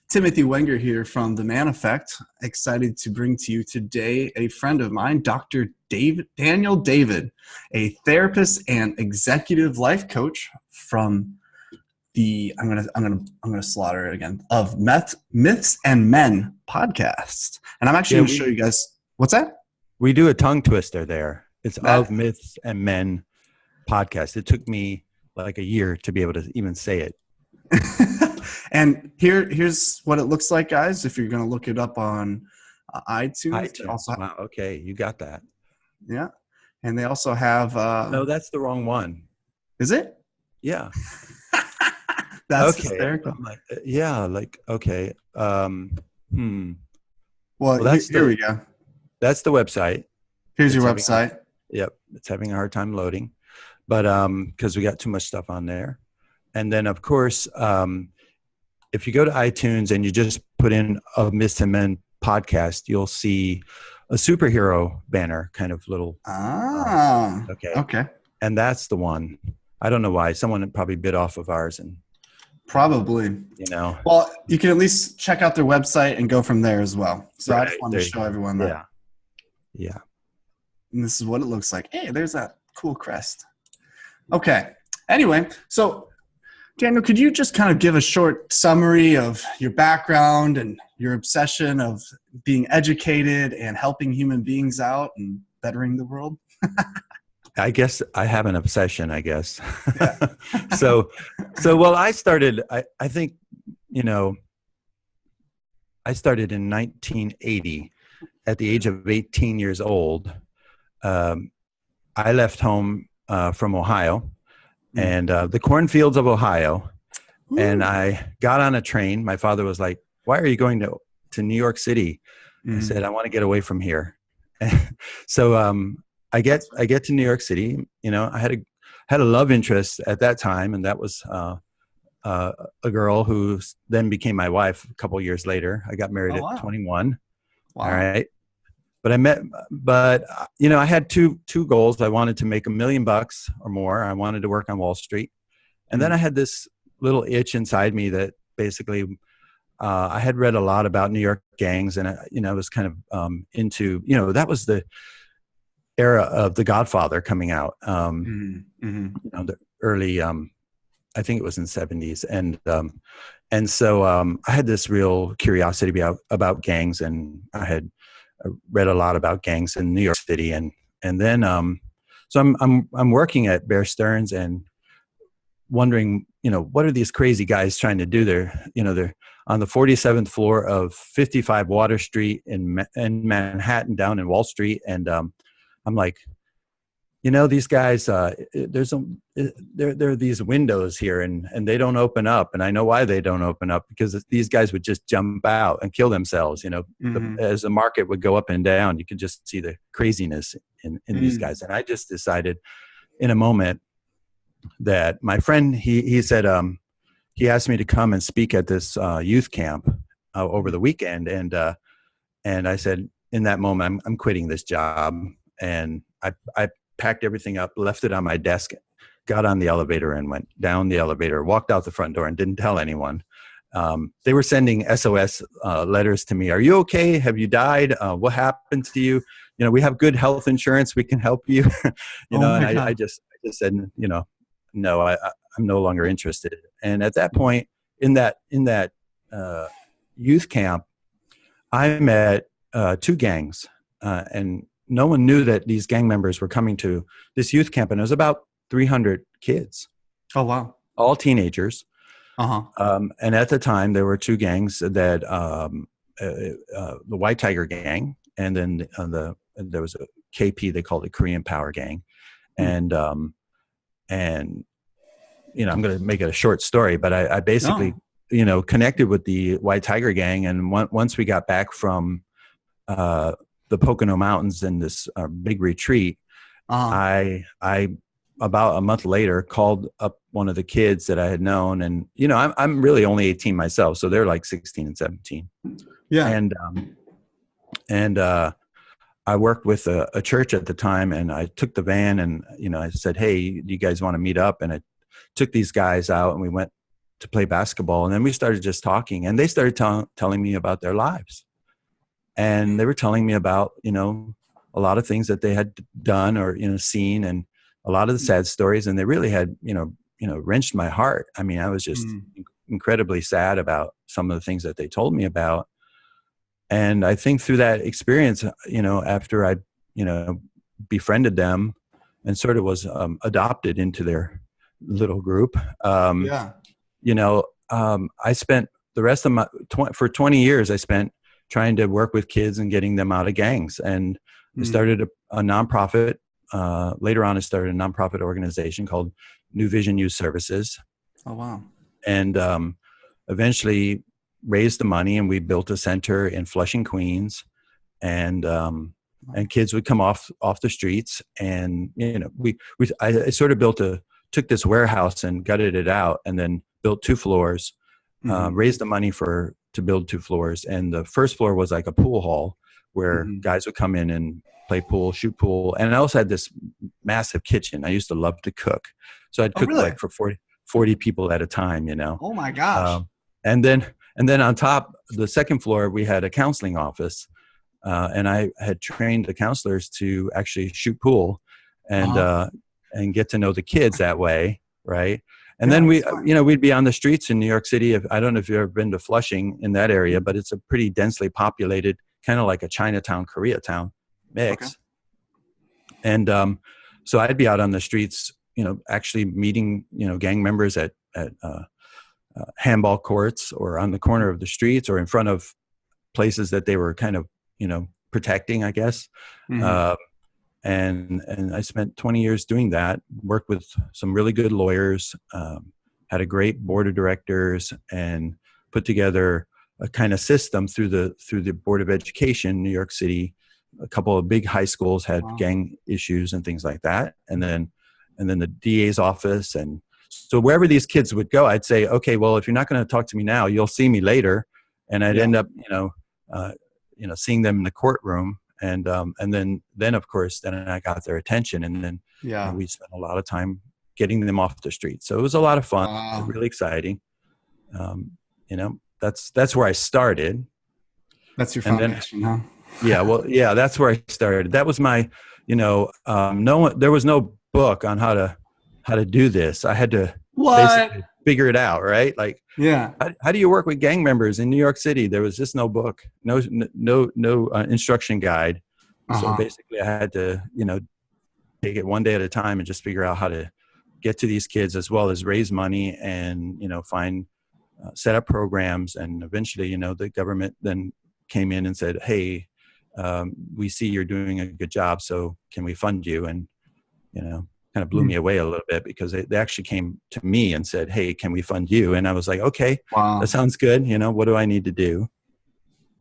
Timothy Wenger here from The Man Effect. Excited to bring to you today a friend of mine, Dr. Daniel David, a therapist and executive life coach from the I'm gonna slaughter it again of Myths and Men podcast. And I'm actually gonna show you guys what's that? We do a tongue twister there. It's That- of Myths and Men podcast. It took me like a year to be able to even say it. And here's what it looks like, guys. If you're going to look it up on iTunes. Wow. Okay. You got that. Yeah. And they also have. No, that's the wrong one. Is it? Yeah. That's okay. hysterical. Okay. Well, here we go. That's the website. Here's your website. Yep. It's having a hard time loading, but because we got too much stuff on there. And then, of course, if you go to iTunes and you just put in a Myths and Men podcast, you'll see a superhero banner kind of little. Okay. And that's the one. I don't know why. Someone probably bit off of ours and. Probably. Well, you can at least check out their website and go from there as well. So right. I just wanted to show everyone that. Yeah. And this is what it looks like. Hey, there's that cool crest. Okay. Anyway, so Daniel, could you just kind of give a short summary of your background and your obsession of being educated and helping human beings out and bettering the world? I guess I have an obsession, I guess. Yeah. Well, I started, I think, I started in 1980 at the age of 18 years old. I left home from Ohio. And the cornfields of Ohio. Ooh. And I got on a train. My father was like, "Why are you going to New York City?" I said, "I want to get away from here." So I get to New York City. I had a love interest at that time, and that was a girl who then became my wife a couple years later. I got married at 21. Wow. All right. But I had two goals. I wanted to make $1 million or more. I wanted to work on Wall Street. And then I had this little itch inside me that basically I had read a lot about New York gangs, and I was kind of into, that was the era of The Godfather coming out. The early, I think it was in the 70s. And so I had this real curiosity about gangs, and I read a lot about gangs in New York City, and then so I'm working at Bear Stearns and wondering, what are these crazy guys trying to do there? They're on the 47th floor of 55 Water Street in Manhattan, down in Wall Street, and I'm like, these guys, there are these windows here, and they don't open up, and I know why they don't open up, because these guys would just jump out and kill themselves. As the market would go up and down, you could just see the craziness in these guys. And I just decided in a moment that my friend, he said, he asked me to come and speak at this youth camp over the weekend, and I said, in that moment, I'm quitting this job, and I packed everything up, left it on my desk, got on the elevator and went down the elevator, walked out the front door and didn't tell anyone. They were sending SOS letters to me. Are you okay? Have you died? What happened to you? We have good health insurance. We can help you. And I just said, no, I'm no longer interested. And at that point in that youth camp, I met two gangs, and no one knew that these gang members were coming to this youth camp, and it was about 300 kids. Oh, wow. All teenagers. Uh-huh. And at the time, there were two gangs that the White Tiger Gang, and then there was a KP, they called it Korean Power Gang. And I'm going to make it a short story, but I basically, connected with the White Tiger Gang. And once we got back from the Pocono Mountains in this big retreat, I about a month later called up one of the kids that I had known, and I'm really only 18 myself, so they're like 16 and 17. Yeah. And I worked with a church at the time, and I took the van, and I said, "Hey, do you guys want to meet up?" And I took these guys out, and we went to play basketball. And then we started just talking, and they started telling me about their lives. And they were telling me about, a lot of things that they had done or, seen, and a lot of the sad stories. And they really had, wrenched my heart. I mean, I was just incredibly sad about some of the things that they told me about. And I think through that experience, after I, befriended them and sort of was adopted into their little group, I spent the rest of for 20 years, I spent trying to work with kids and getting them out of gangs. And I started a nonprofit. Later on, I started a nonprofit organization called New Vision Youth Services. Oh, wow. And eventually raised the money, and we built a center in Flushing, Queens. And kids would come off the streets. And, I sort of took this warehouse and gutted it out, and then built 2 floors, raised the money to build 2 floors. And the first floor was like a pool hall where guys would come in and play pool, shoot pool. And I also had this massive kitchen. I used to love to cook. So I'd cook like for 40 people at a time, Oh my gosh. And then on top, the second floor, we had a counseling office. And I had trained the counselors to actually shoot pool and get to know the kids that way. Right. And then we'd be on the streets in New York City. I don't know if you've ever been to Flushing in that area, but it's a pretty densely populated, kind of like a Chinatown, Koreatown mix. Okay. And so I'd be out on the streets, actually meeting, gang members at handball courts or on the corner of the streets or in front of places that they were kind of, protecting, I guess. And I spent 20 years doing that, worked with some really good lawyers, had a great board of directors, and put together a kind of system through the Board of Education in New York City. A couple of big high schools had gang issues and things like that. And then the DA's office. And so wherever these kids would go, I'd say, okay, well, if you're not going to talk to me now, you'll see me later. And I'd end up, seeing them in the courtroom. And then of course, then I got their attention, and then we spent a lot of time getting them off the street. So it was a lot of fun, really exciting. That's where I started. That's your foundation, huh? That's where I started. That was my, there was no book on how to do this. I had to basically figure it out, right? Like, how do you work with gang members in New York City? There was just no book, no instruction guide. So basically I had to, take it one day at a time and just figure out how to get to these kids, as well as raise money and, find, set up programs. And eventually, the government then came in and said, hey, we see you're doing a good job, so can we fund you? And, kind of blew me away a little bit, because they actually came to me and said, hey, can we fund you? And I was like, okay, that sounds good. What do I need to do?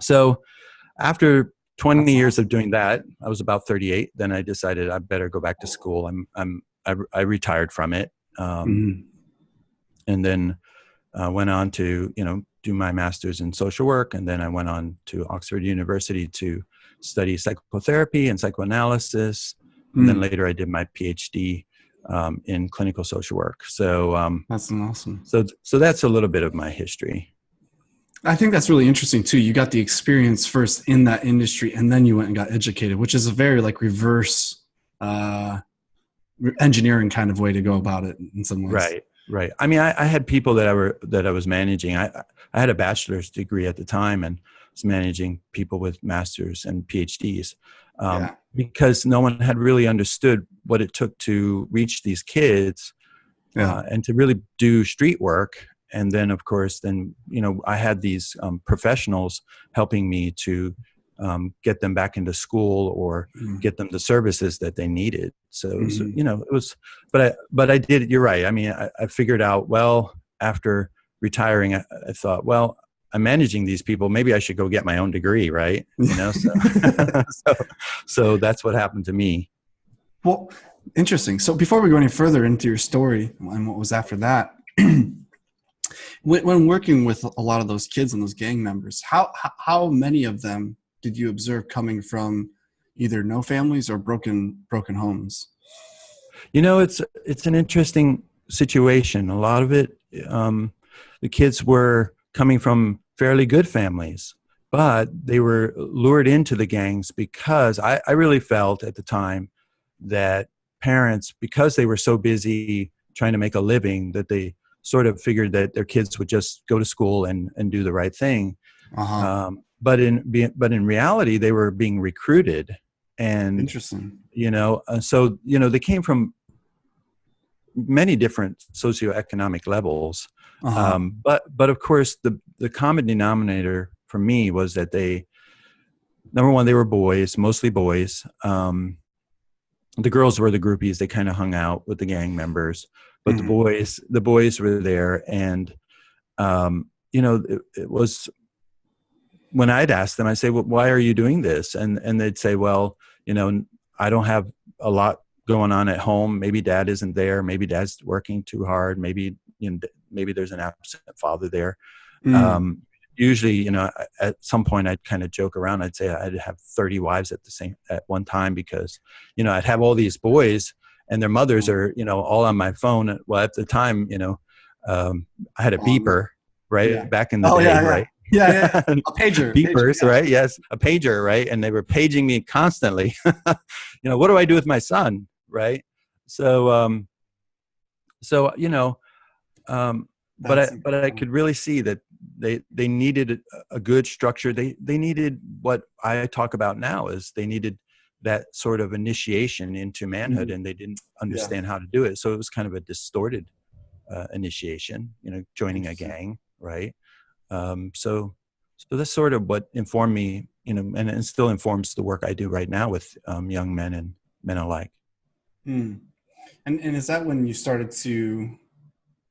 So after 20 years of doing that, I was about 38. Then I decided I better go back to school. I retired from it. And then went on to, do my master's in social work. And then I went on to Oxford University to study psychotherapy and psychoanalysis. And then later I did my PhD in clinical social work. So that's awesome. So that's a little bit of my history. I think that's really interesting too. You got the experience first in that industry, and then you went and got educated, which is a very reverse engineering kind of way to go about it in some ways. Right. I mean, I had people that I was managing. I had a bachelor's degree at the time and was managing people with masters and PhDs. Because no one had really understood what it took to reach these kids and to really do street work. And then, of course, I had these professionals helping me to get them back into school or get them the services that they needed. So it was, but I did it. You're right. I mean, I figured out, well, after retiring, I thought, well, I'm managing these people. Maybe I should go get my own degree, right? So that's what happened to me. Well, interesting. So before we go any further into your story and what was after that, when working with a lot of those kids and those gang members, how many of them did you observe coming from either no families or broken homes? It's an interesting situation. A lot of it, the kids were coming from fairly good families, but they were lured into the gangs because I really felt at the time that parents, because they were so busy trying to make a living, that they sort of figured that their kids would just go to school and do the right thing. Uh-huh. But in reality, they were being recruited, and Interesting. so they came from many different socioeconomic levels. Uh-huh. But of course, the common denominator for me was that number one, they were boys, mostly boys. The girls were the groupies. They kind of hung out with the gang members, but the boys were there. And, it was, when I'd ask them, I say, well, why are you doing this? And they'd say, well, I don't have a lot going on at home. Maybe dad isn't there. Maybe dad's working too hard. Maybe, maybe there's an absent father there. Usually, at some point I'd kind of joke around. I'd say I'd have 30 wives at one time, because, I'd have all these boys and their mothers are, all on my phone. Well, at the time, I had a beeper, right? Yeah. Back in the day, yeah. right? Yeah. A pager. Beepers, pager, right? Yes. A pager, right? And they were paging me constantly. What do I do with my son? Right. So, but I could really see that they needed a good structure. They needed what I talk about now is they needed that sort of initiation into manhood, and they didn't understand how to do it. So it was kind of a distorted initiation, joining a gang, right? So that's sort of what informed me, and it still informs the work I do right now with young men and men alike. And is that when you started to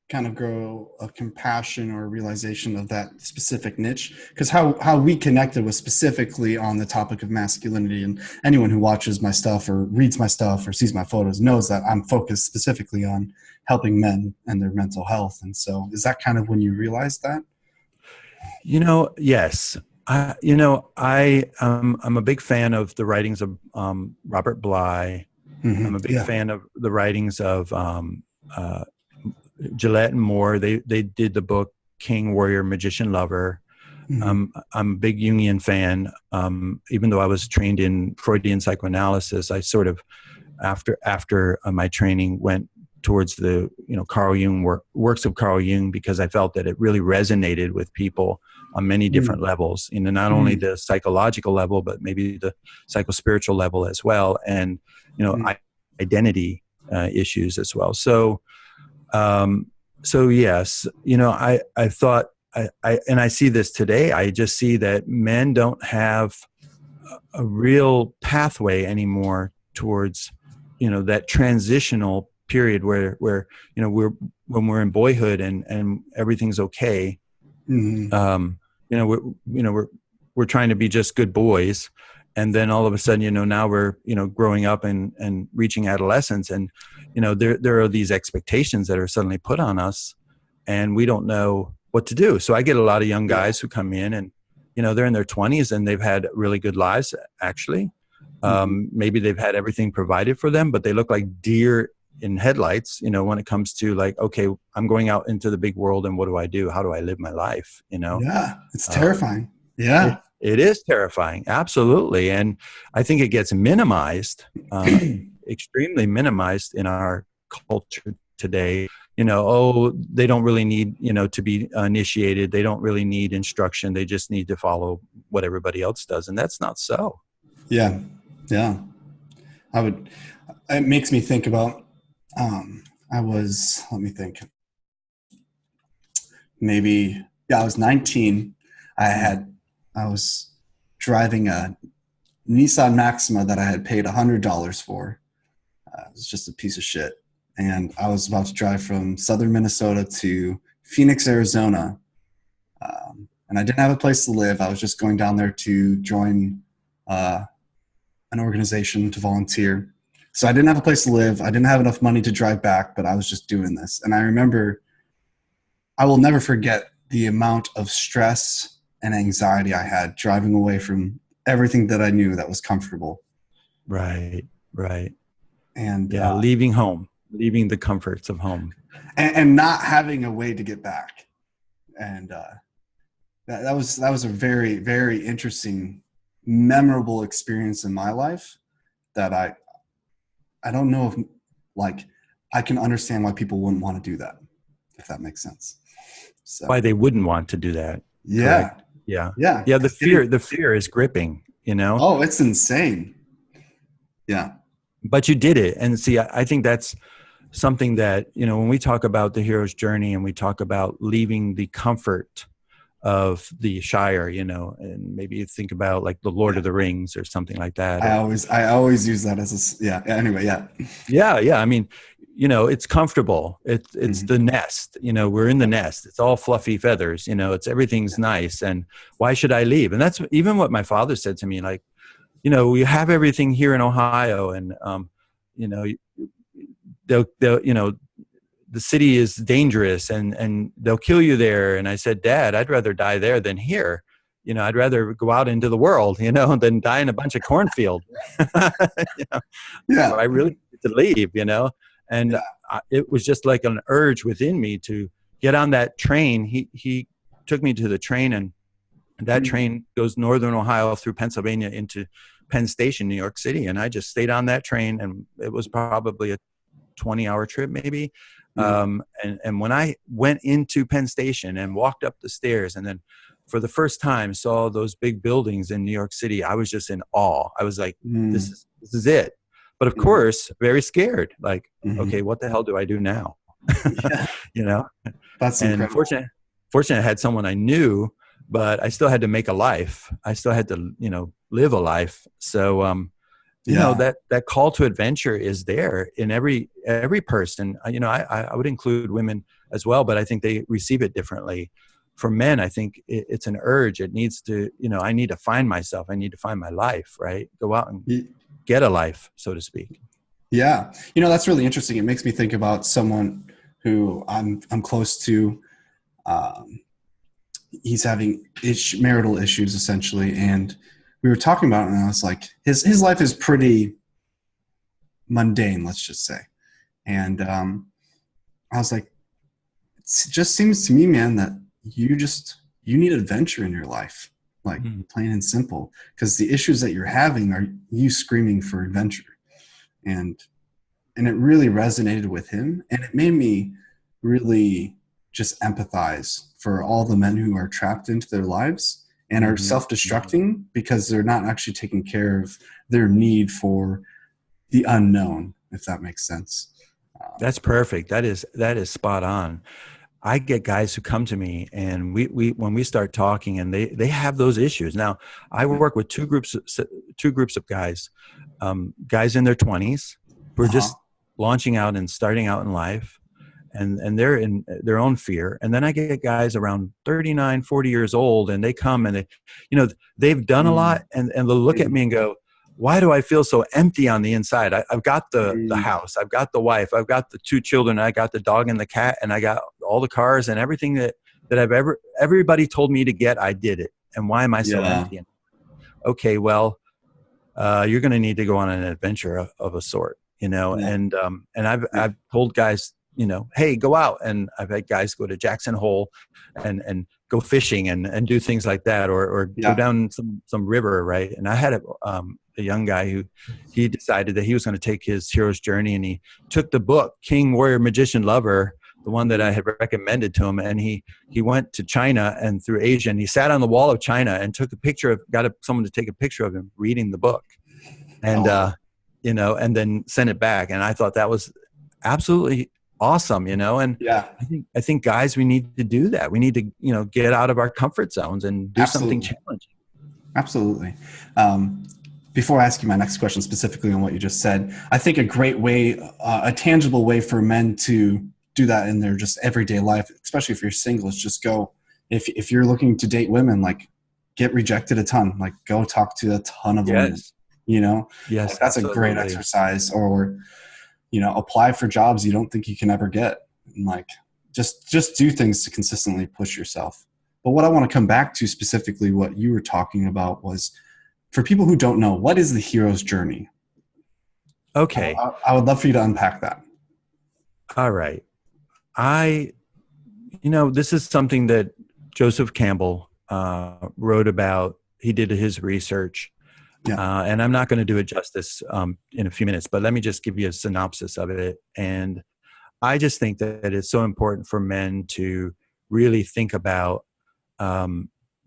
kind of grow a compassion or a realization of that specific niche? Because how we connected was specifically on the topic of masculinity, and anyone who watches my stuff or reads my stuff or sees my photos knows that I'm focused specifically on helping men and their mental health. And so is that kind of when you realized that? Yes. I'm a big fan of the writings of Robert Bly. I'm a big fan of the writings of Gillette and Moore. They did the book King, Warrior, Magician, Lover. I'm a big Jungian fan. Even though I was trained in Freudian psychoanalysis, I sort of after my training went towards the Carl Jung works of Carl Jung, because I felt that it really resonated with people on many different levels, not only the psychological level, but maybe the psychospiritual level as well, and identity issues as well. So yes, I thought and I see this today. I just see that men don't have a real pathway anymore towards that transitional period where we're when we're in boyhood and everything's okay. We're trying to be just good boys, and then all of a sudden now we're growing up and reaching adolescence, and there are these expectations that are suddenly put on us, and we don't know what to do. So I get a lot of young guys who come in, and they're in their 20s and they've had really good lives actually. Maybe they've had everything provided for them, but they look like deer in headlights, when it comes to like, okay, I'm going out into the big world, and what do I do? How do I live my life? Yeah, it's terrifying. It is terrifying. Absolutely. And I think it gets minimized, extremely minimized in our culture today. They don't really need, to be initiated. They don't really need instruction. They just need to follow what everybody else does. And that's not so. Yeah. It makes me think about, let me think. I was 19. I was driving a Nissan Maxima that I had paid $100 for. It was just a piece of shit. And I was about to drive from southern Minnesota to Phoenix, Arizona. And I didn't have a place to live. I was just going down there to join an organization to volunteer. So I didn't have a place to live. I didn't have enough money to drive back, but I was just doing this. And I remember, I will never forget the amount of stress and anxiety I had driving away from everything that I knew that was comfortable. Right. And leaving home, leaving the comforts of home. And not having a way to get back. And that was a very, very interesting, memorable experience in my life that I don't know if, like, I can understand why people wouldn't want to do that, if that makes sense. So Why they wouldn't want to do that. yeah, Correct. Yeah. yeah, Yeah. The fear is gripping, oh, it's insane. Yeah. but you did it. And see, I think that's something that, when we talk about the hero's journey and we talk about leaving the comfort of the Shire, and maybe you think about like the Lord Yeah. of the Rings or something like that. I always use that as yeah. Anyway, yeah. Yeah. Yeah. I mean, it's comfortable. It's Mhm. the nest, we're in the nest. It's all fluffy feathers, everything's nice. And why should I leave? And that's even what my father said to me, like, we have everything here in Ohio, and, you know, they'll the city is dangerous, and they'll kill you there. And I said, Dad, I'd rather die there than here. I'd rather go out into the world, than die in a bunch of cornfield. you know, so Yeah. I really need to leave, and Yeah. it was just like an urge within me to get on that train. He took me to the train, and that Mhm. train goes northern Ohio through Pennsylvania into Penn Station, New York City. And I just stayed on that train, and it was probably a 20-hour trip maybe. Mhm. And when I went into Penn Station and walked up the stairs, and then for the first time saw those big buildings in New York City, I was just in awe. I was like, this Mhm. is it. But of Mhm. course, very scared. Like, Mhm. okay, what the hell do I do now? Yeah. you know? That's And incredible. fortunate I had someone I knew, but I still had to make a life. I still had to, live a life. So, Yeah. that call to adventure is there in every person. I would include women as well, but I think they receive it differently. For men, I think it's an urge. It needs to, I need to find myself. I need to find my life, right? Go out and Y- get a life, so to speak. Yeah. That's really interesting. It makes me think about someone who I'm close to. Um, he's having marital issues essentially, and we were talking about it, and I was like, his life is pretty mundane, let's just say. And I was like, it just seems to me, man, that you need adventure in your life, like Mm. plain and simple, because the issues that you're having are you screaming for adventure. And it really resonated with him, and it made me really just empathize for all the men who are trapped into their lives and are Mm-hmm. self-destructing because they're not actually taking care of their need for the unknown, if that makes sense. That's perfect. That is spot on. I get guys who come to me, and we when we start talking, and they have those issues. Now, I work with two groups of guys, guys in their 20s who are Uh-huh. just launching out and starting out in life, and they're in their own fear. And then I get guys around 39, 40 years old, and they come, and they've done a Mm, lot, and they'll look at mm, me and go, why do I feel so empty on the inside? I've got the mm. house, I've got the wife, I've got the two children, I got the dog and the cat, and I got all the cars and everything that everybody told me to get. I did it. And why am I so Yeah. empty? Okay, well, you're going to need to go on an adventure of a sort, Yeah. and Yeah. I've told guys, hey, go out. And I've had guys go to Jackson Hole and go fishing and do things like that, or go Yeah. down some river. Right. And I had a young guy who he decided that he was going to take his hero's journey, and he took the book, King, Warrior, Magician, Lover, the one that I had recommended to him. And he went to China and through Asia, and he sat on the wall of China and took a picture of, someone to take a picture of him reading the book. Oh, And, wow. and then sent it back. And I thought that was absolutely awesome, and Yeah. I think guys, we need to do that. We need to, get out of our comfort zones and do something Absolutely. challenging. Absolutely. Um, Before I ask you my next question specifically on what you just said, I think a great way, a tangible way for men to do that in their just everyday life, especially if you're single, is just go. If you're looking to date women, like get rejected a ton, like go talk to a ton of women. Yes. Like Yes, that's a great absolutely. exercise. Or apply for jobs you don't think you can ever get. And like just do things to consistently push yourself. But what I want to come back to specifically, what you were talking about, was for people who don't know, what is the hero's journey? Okay. I would love for you to unpack that. All right. This is something that Joseph Campbell wrote about. He did his research, and I'm not going to do it justice in a few minutes, but let me just give you a synopsis of it. And I just think that it's so important for men to really think about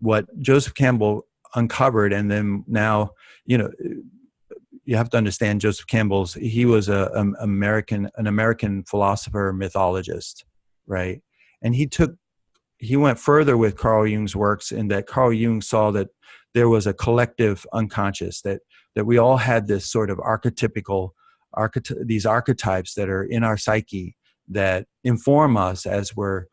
what Joseph Campbell uncovered. And then now, you have to understand Joseph Campbell's, he was an American philosopher, mythologist, right? And he went further with Carl Jung's works in that Carl Jung saw that there was a collective unconscious, that we all had this sort of these archetypes that are in our psyche that inform us as we're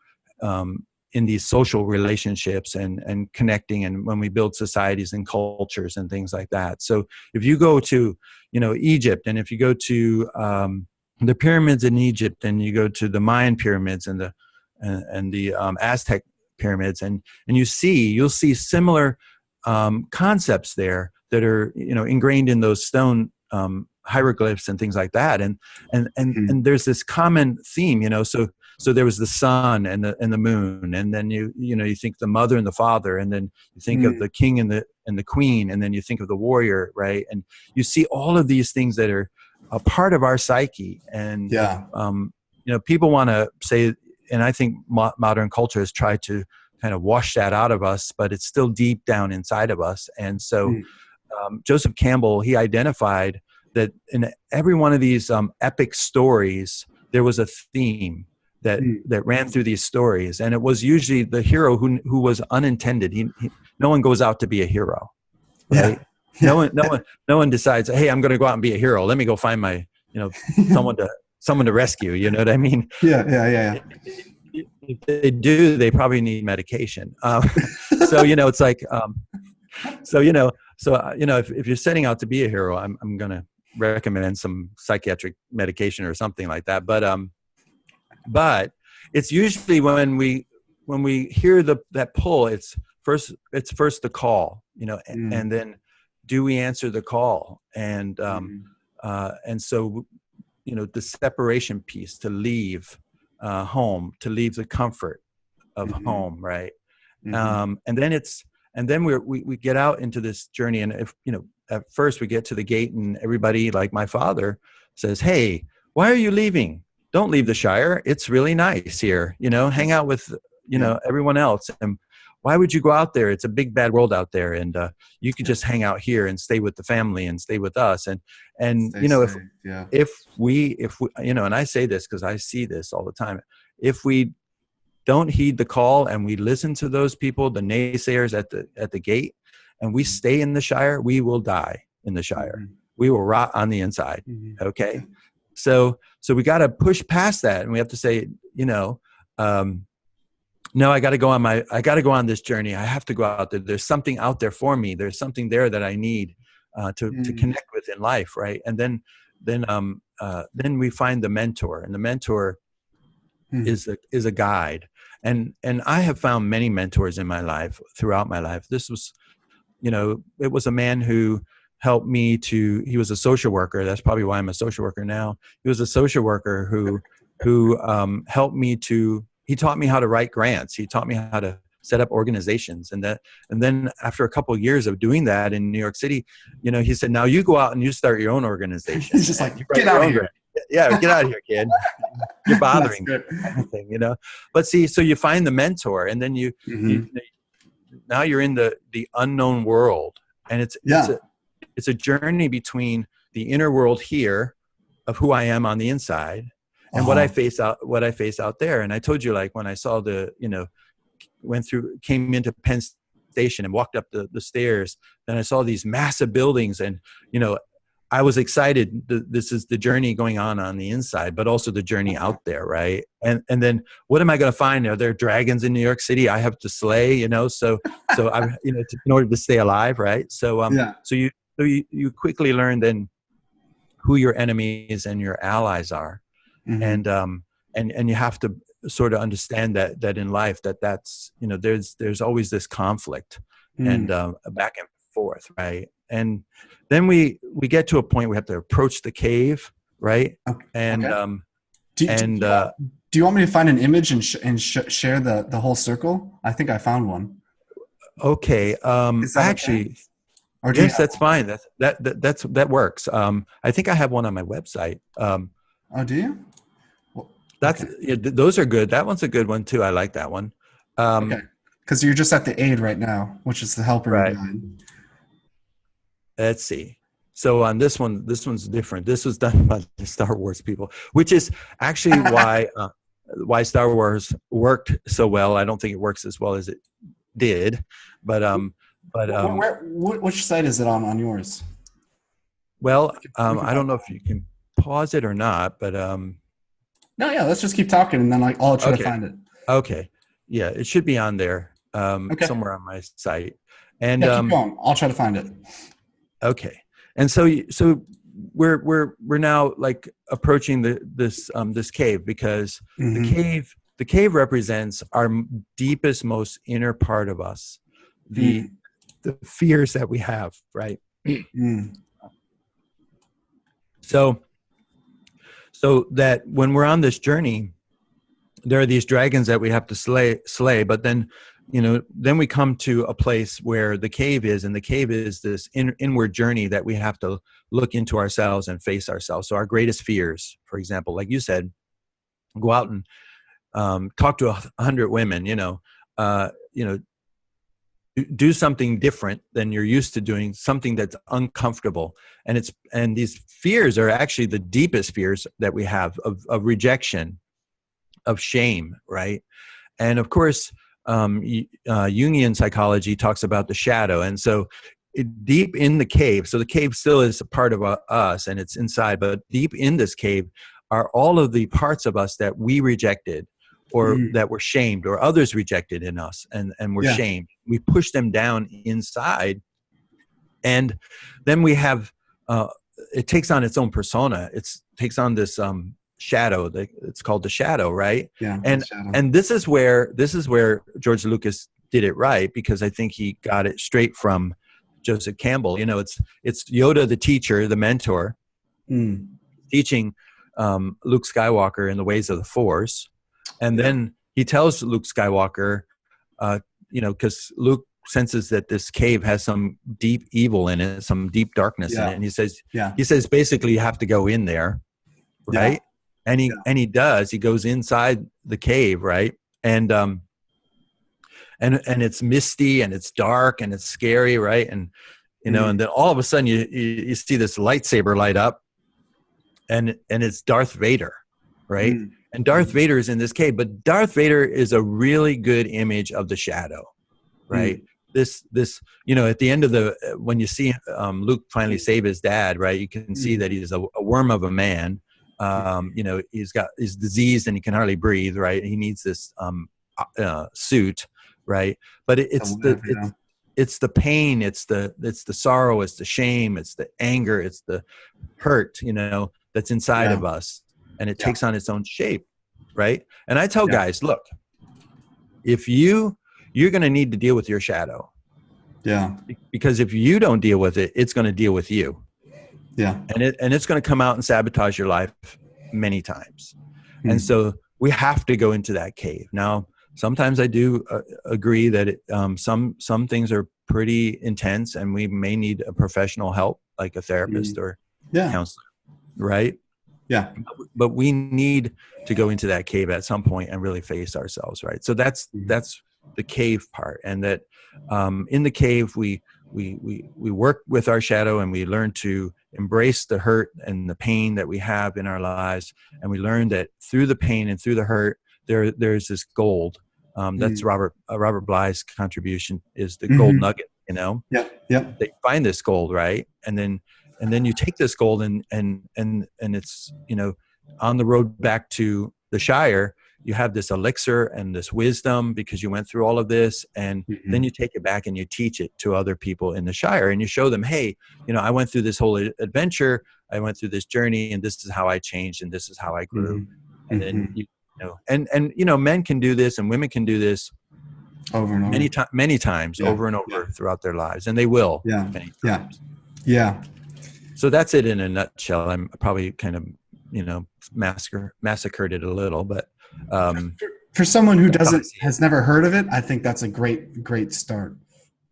in these social relationships and connecting, and when we build societies and cultures and things like that. So if you go to, Egypt, and if you go to the pyramids in Egypt, and you go to the Mayan pyramids and the Aztec pyramids, and you'll see similar concepts there that are ingrained in those stone hieroglyphs and things like that, and there's this common theme, so there was the sun and the moon, and then you think the mother and the father, and then you think of the king and the queen, and then you think of the warrior, right? And you see all of these things that are a part of our psyche, and people want to say, and I think modern culture has tried to kind of wash that out of us, but it's still deep down inside of us. And so Joseph Campbell, he identified that in every one of these epic stories, there was a theme that ran through these stories, and it was usually the hero who was unintended. No one goes out to be a hero, right? No one decides, hey, I'm going to go out and be a hero. Let me go find my someone to rescue. You know what I mean? Yeah. If they do, they probably need medication. So it's like, if you're setting out to be a hero, I'm going to recommend some psychiatric medication or something like that. But it's usually when we hear that pull, it's first the call, and then do we answer the call? And so the separation piece, to leave home, to leave the comfort of home, right? And then we get out into this journey, and if at first we get to the gate, and everybody, like my father, says, hey, why are you leaving? Don't leave the Shire. It's really nice here. Hang out with everyone else. And why would you go out there? It's a big bad world out there, and you could just hang out here and stay with the family and stay with us. And if we and I say this because I see this all the time, if we don't heed the call and we listen to those people, the naysayers at the gate, and we stay in the Shire, we will die in the Shire. We will rot on the inside. Okay. So we got to push past that, and we have to say, no, I got to go on this journey. I have to go out there. There's something out there for me. There's something there that I need to connect with in life, right? And then we find the mentor, and the mentor is a guide. And I have found many mentors in my life, throughout my life. This was, it was a man who helped me he was a social worker. That's probably why I'm a social worker now. He was a social worker who helped me he taught me how to write grants. He taught me how to set up organizations. And then after a couple of years of doing that in New York City, he said, now you go out and you start your own organization. He's just like, get out of here. Yeah, get out of here, kid. You're bothering me. Kind of thing, But see, so you find the mentor, and then now you're in the unknown world. And it's a journey between the inner world here of who I am on the inside and what I face out there. And I told you, like, when I saw came into Penn Station and walked up the stairs, then I saw these massive buildings, and, I was excited. This is the journey going on the inside, but also the journey out there. Right. And then what am I going to find? Are there dragons in New York City I have to slay, so I, in order to stay alive. Right. So you quickly learn then who your enemies and your allies are. And you have to sort of understand that in life, that's, there's always this conflict and back and forth. Right. And then we get to a point we have to approach the cave. Right. Okay. And, Do you want me to find an image and share the whole circle? I think I found one. Okay. Is that okay? Actually, Or do you yes, have that's one? fine. That works. I think I have one on my website. Oh, do you? Well, That's okay. yeah, those are good. That one's a good one too. I like that one. Okay. Because you're just at the aid right now, which is the helper and Right. guide. Let's see. So on this one's different. This was done by the Star Wars people, which is actually why Star Wars worked so well. I don't think it works as well as it did, but but Which site is it on yours? well, We can I talk. don't know if you can pause it or not, but No, yeah, let's just keep talking and then I'll try to okay, find it. okay, yeah, it should be on there Okay. somewhere on my site, and Yeah, keep going. I'll try to find it. okay, and so we're now like approaching this cave because Mm-hmm. the cave represents our deepest, most inner part of us, the the fears that we have, right? Mm-hmm. So that when we're on this journey, there are these dragons that we have to slay, but then then we come to a place where the cave is, and the cave is this inward journey that we have to look into ourselves and face ourselves. So our greatest fears, for example, like you said, go out and talk to 100 women, do something different than you're used to doing, something that's uncomfortable. And these fears are actually the deepest fears that we have of rejection, of shame, right? And of course, Jungian psychology talks about the shadow. And so deep in the cave, so the cave still is a part of us and it's inside, but deep in this cave are all of the parts of us that we rejected, or Mm-hmm. that were shamed, or others rejected in us and were Yeah. shamed. We push them down inside. And then we have, it takes on its own persona. It takes on this shadow. It's called the shadow, right? Yeah. And Shadow. this is where George Lucas did it right, because I think he got it straight from Joseph Campbell. It's Yoda, the teacher, the mentor, teaching Luke Skywalker in the ways of the Force. And Yeah. then he tells Luke Skywalker, because Luke senses that this cave has some deep evil in it, some deep darkness in it. Yeah. And Yeah. he says, basically, you have to go in there, Yeah. right? And he does. He goes inside the cave, right? And it's misty and it's dark and it's scary, right? And and then all of a sudden you see this lightsaber light up, and it's Darth Vader, right? And Darth Vader is in this cave, but Darth Vader is a really good image of the shadow, right? This at the end of when you see Luke finally save his dad, right? You can see that he's a worm of a man. He's diseased and he can hardly breathe, right? He needs this suit, right? But it's the pain, it's the sorrow, it's the shame, it's the anger, it's the hurt, that's inside of us, and it takes on its own shape, right? And I tell guys, look, if you're going to need to deal with your shadow, because if you don't deal with it, it's going to deal with you, and it's going to come out and sabotage your life many times. And so we have to go into that cave. Now, sometimes I do agree that some things are pretty intense, and we may need a professional help, like a therapist or counselor, right? Yeah. But we need to go into that cave at some point and really face ourselves, right? So that's the cave part, and that in the cave we work with our shadow, and we learn to embrace the hurt and the pain that we have in our lives, and we learn that through the pain and through the hurt there's this gold. That's Robert Bly's contribution, is the gold nugget. They find this gold, right? And then you take this gold and it's on the road back to the Shire, you have this elixir and this wisdom because you went through all of this, and then you take it back and you teach it to other people in the Shire, and you show them, hey, I went through this whole adventure, I went through this journey, and this is how I changed, and this is how I grew. And then men can do this and women can do this over and over, many times over and over throughout their lives, and they will many times. So that's it in a nutshell. I'm probably kind of massacred it a little, but For someone who That's how I see it. has never heard of it, I think that's a great start.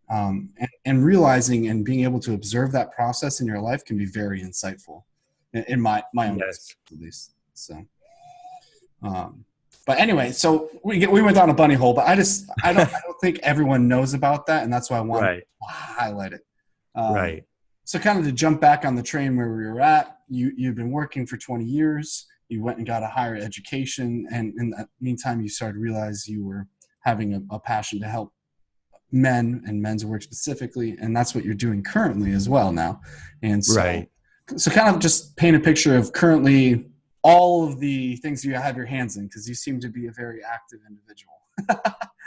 And realizing and being able to observe that process in your life can be very insightful, in my own Yes. experience at least. So, but anyway, so we went down a bunny hole, but I don't think everyone knows about that, and that's why I wanted Right. to highlight it. Um, Right. so kind of to jump back on the train where we were at, you've been working for 20 years. You went and got a higher education, and in the meantime, you started to realize you were having a passion to help men and men's work specifically, and that's what you're doing currently as well now. And Right. so kind of just paint a picture of currently all of the things you have your hands in, because you seem to be a very active individual.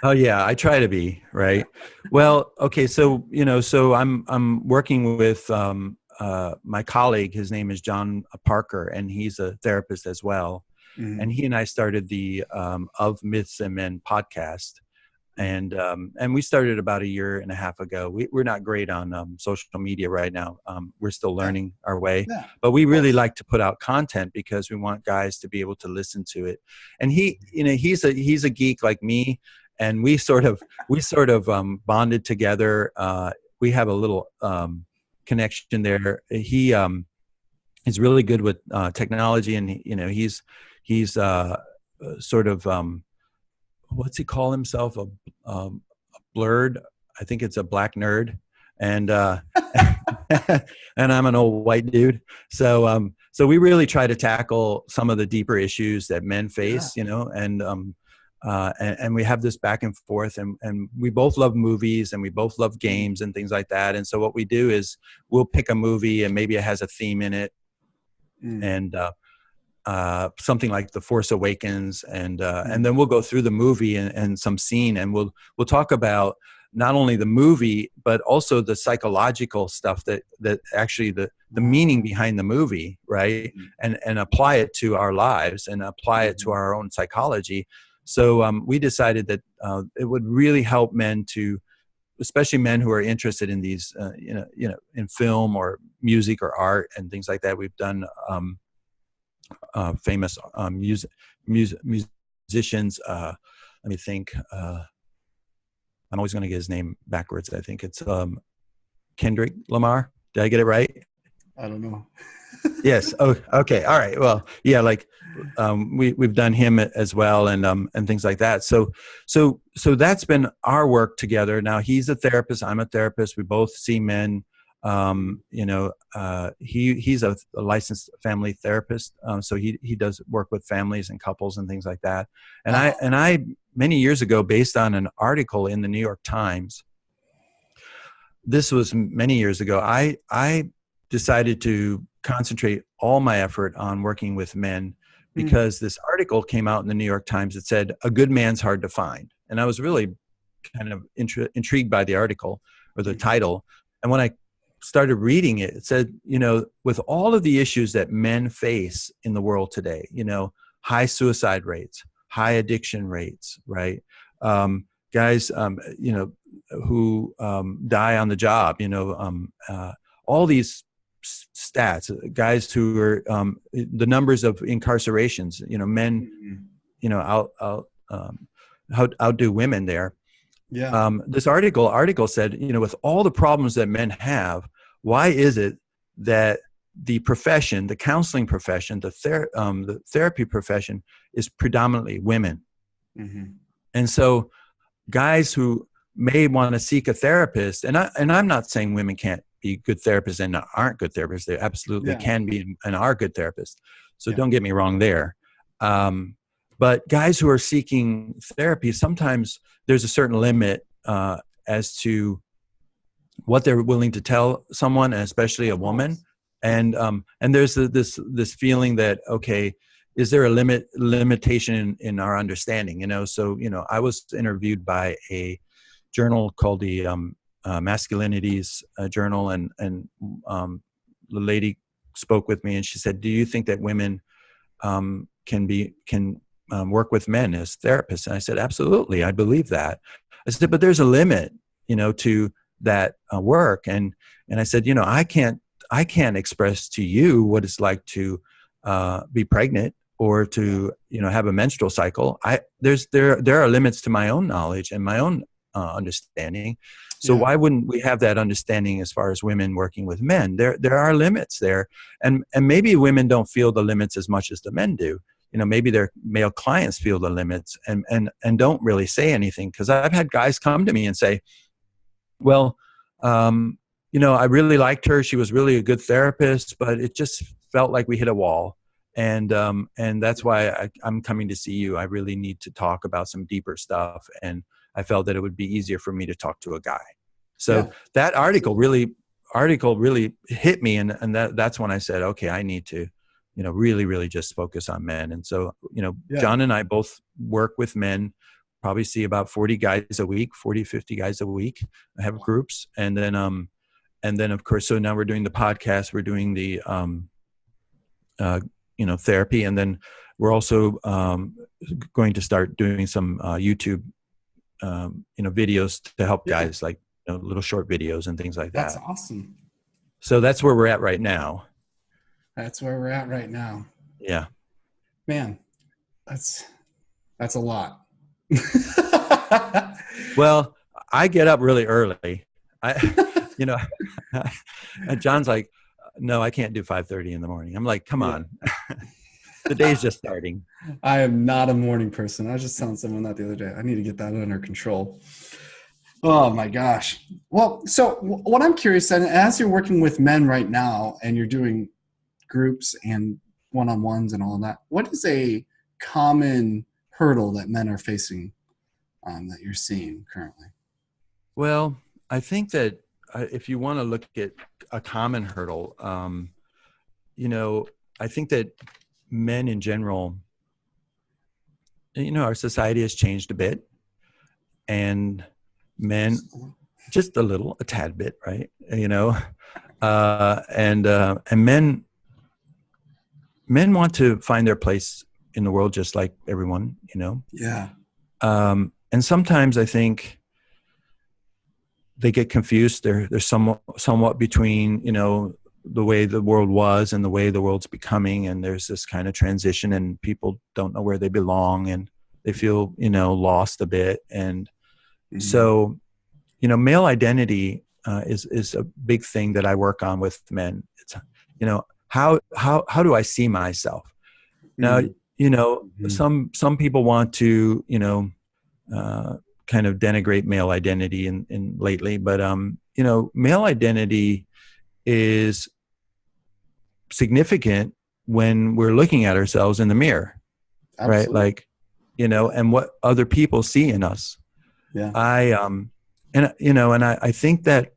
Oh yeah, I try to be, right. Well, okay, so so I'm working with my colleague. His name is John Parker, and he's a therapist as well. Mm-hmm. And he and I started the Of Myths and Men podcast, and we started about a year and a half ago. We're not great on social media right now. We're still learning our way, Yeah, but we really like to put out content because we want guys to be able to listen to it. And he's a geek like me, and we sort of bonded together. We have a little connection there. He is really good with technology, and he's sort of what's he call himself, a blurred, I think it's a black nerd, and and I'm an old white dude, so we really try to tackle some of the deeper issues that men face, and we have this back and forth, and we both love movies, and we both love games and things like that. And so what we do is we'll pick a movie, and maybe it has a theme in it, and something like The Force Awakens, and then we'll go through the movie and some scene, and we'll talk about not only the movie but also the psychological stuff that actually the meaning behind the movie, right? And apply it to our lives and apply it to our own psychology. So we decided that it would really help men to, especially men who are interested in these, in film or music or art and things like that. We've done famous musicians. Let me think. I'm always going to get his name backwards. I think it's Kendrick Lamar. Did I get it right? I don't know. Yes. Oh, okay. All right. Well, yeah. Like we've done him as well, and things like that. So that's been our work together. Now he's a therapist. I'm a therapist. We both see men. He's a licensed family therapist. So he does work with families and couples and things like that. And I many years ago, based on an article in the New York Times, this was many years ago, I decided to concentrate all my effort on working with men because this article came out in the New York Times that said, "A good man's hard to find." And I was really kind of intrigued by the article or the title. And when I started reading it, it said, with all of the issues that men face in the world today, high suicide rates, high addiction rates, right? Guys, who die on the job, all these stats, guys who are the numbers of incarcerations, men, outdo women there. Yeah. This article said, with all the problems that men have, why is it that the profession, the counseling profession, the therapy profession is predominantly women? And so guys who may want to seek a therapist, and I'm not saying women can't be good therapists and aren't good therapists. They absolutely can be and are good therapists. So don't get me wrong there. But guys who are seeking therapy, sometimes there's a certain limit as to what they're willing to tell someone, and especially a woman. And there's this feeling that, okay, is there a limitation in our understanding? So I was interviewed by a journal called the Masculinity's journal, and the lady spoke with me, and she said, "Do you think that women can work with men as therapists?" And I said, "Absolutely, I believe that." I said, "But there's a limit, to that work." And I said, I can't express to you what it's like to be pregnant, or to, have a menstrual cycle. There are limits to my own knowledge and my own understanding. So why wouldn't we have that understanding as far as women working with men? There are limits there, and maybe women don't feel the limits as much as the men do. Maybe their male clients feel the limits and don't really say anything. Because I've had guys come to me and say, well, I really liked her. She was really a good therapist, but it just felt like we hit a wall. And that's why I'm coming to see you. I really need to talk about some deeper stuff. And I felt that it would be easier for me to talk to a guy. So that article really hit me. And that's when I said, okay, I need to, really, really just focus on men. And so, John and I both work with men, probably see about 40 guys a week, 40, 50 guys a week. I have groups. And then of course, so now we're doing the podcast, we're doing the, therapy. And then we're also going to start doing some YouTube, videos to help guys, like little short videos and things like that. That's awesome. So that's where we're at right now. Yeah, man, that's a lot. Well, I get up really early. John's like, no, I can't do 5:30 in the morning. I'm like, come on. The day's just starting. I am not a morning person. I was just telling someone that the other day. I need to get that under control. Oh my gosh. Well, so what I'm curious, and as you're working with men right now and you're doing groups and one-on-ones and all of that, what is a common hurdle that men are facing that you're seeing currently? Well, I think that if you want to look at a common hurdle, I think that men in general, our society has changed a bit, and men just a tad bit, right? And men want to find their place in the world just like everyone, Yeah. And sometimes I think they get confused. They're somewhat between, the way the world was and the way the world's becoming. And there's this kind of transition, and people don't know where they belong, and they feel, lost a bit. And so, male identity is a big thing that I work on with men. It's, how do I see myself? Now, some people want to, kind of denigrate male identity in lately, but male identity is significant when we're looking at ourselves in the mirror. Absolutely. Right? Like, and what other people see in us. Yeah. I think that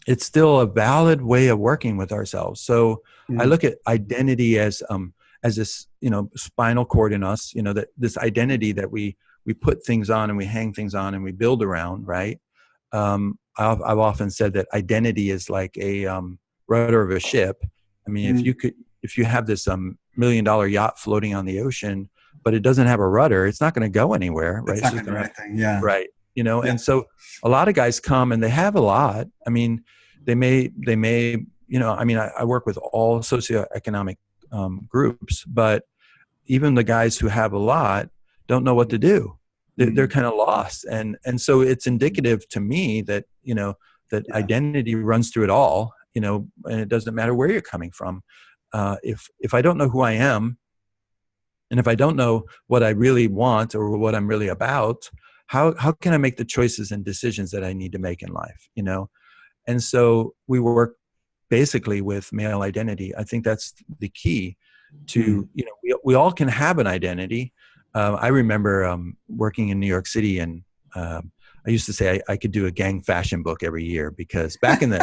it's still a valid way of working with ourselves. So I look at identity as this, spinal cord in us, that this identity that we put things on and we hang things on and we build around, right? I've often said that identity is like a rudder of a ship. I mean, if you have this $1 million yacht floating on the ocean, but it doesn't have a rudder, it's not going to go anywhere, right? It's not going to do anything. Yeah. Right. And so a lot of guys come and they have a lot. I mean, they may, I work with all socioeconomic groups, but even the guys who have a lot don't know what to do. They're kind of lost. And so it's indicative to me that, that identity runs through it all, and it doesn't matter where you're coming from. If I don't know who I am, and if I don't know what I really want or what I'm really about, how can I make the choices and decisions that I need to make in life, And so we work basically with male identity. I think that's the key to, we all can have an identity. I remember working in New York City, and I used to say I could do a gang fashion book every year, because back in the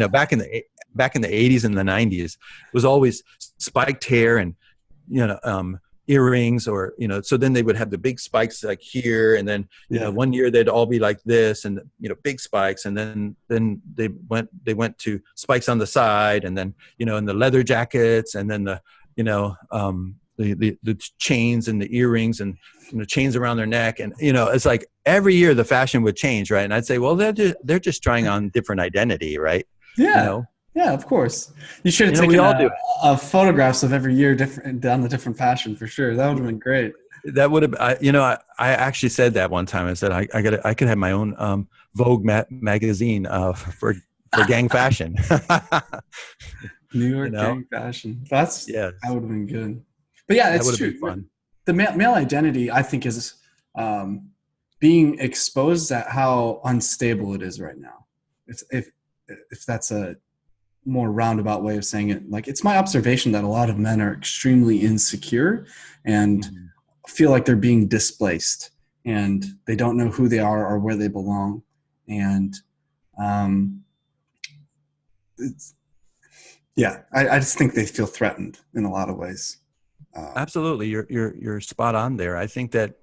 back in the 80s and the 90s, it was always spiked hair and earrings, or so then they would have the big spikes like here, and then one year they'd all be like this, and big spikes, and then they went to spikes on the side, and then and the leather jackets, and then the chains and the earrings and chains around their neck, and it's like every year the fashion would change, right? And I'd say, well, they're just trying on different identity, right? Yeah. Yeah, of course. You should have We taken all do. photographs of every year different down the different fashion for sure. That would have been great. That would have, I actually said that one time. I said I could have my own Vogue magazine for gang fashion. New you York know, gang fashion. yes, That would have been good. But yeah, that it's would have true. been fun. The male identity, I think, is um, being exposed at how unstable it is right now. If that's a more roundabout way of saying it, like it's my observation that a lot of men are extremely insecure and Mhm. feel like they're being displaced and they don't know who they are or where they belong. And um, it's, yeah, I just think they feel threatened in a lot of ways. Absolutely, you're spot on there. I think that,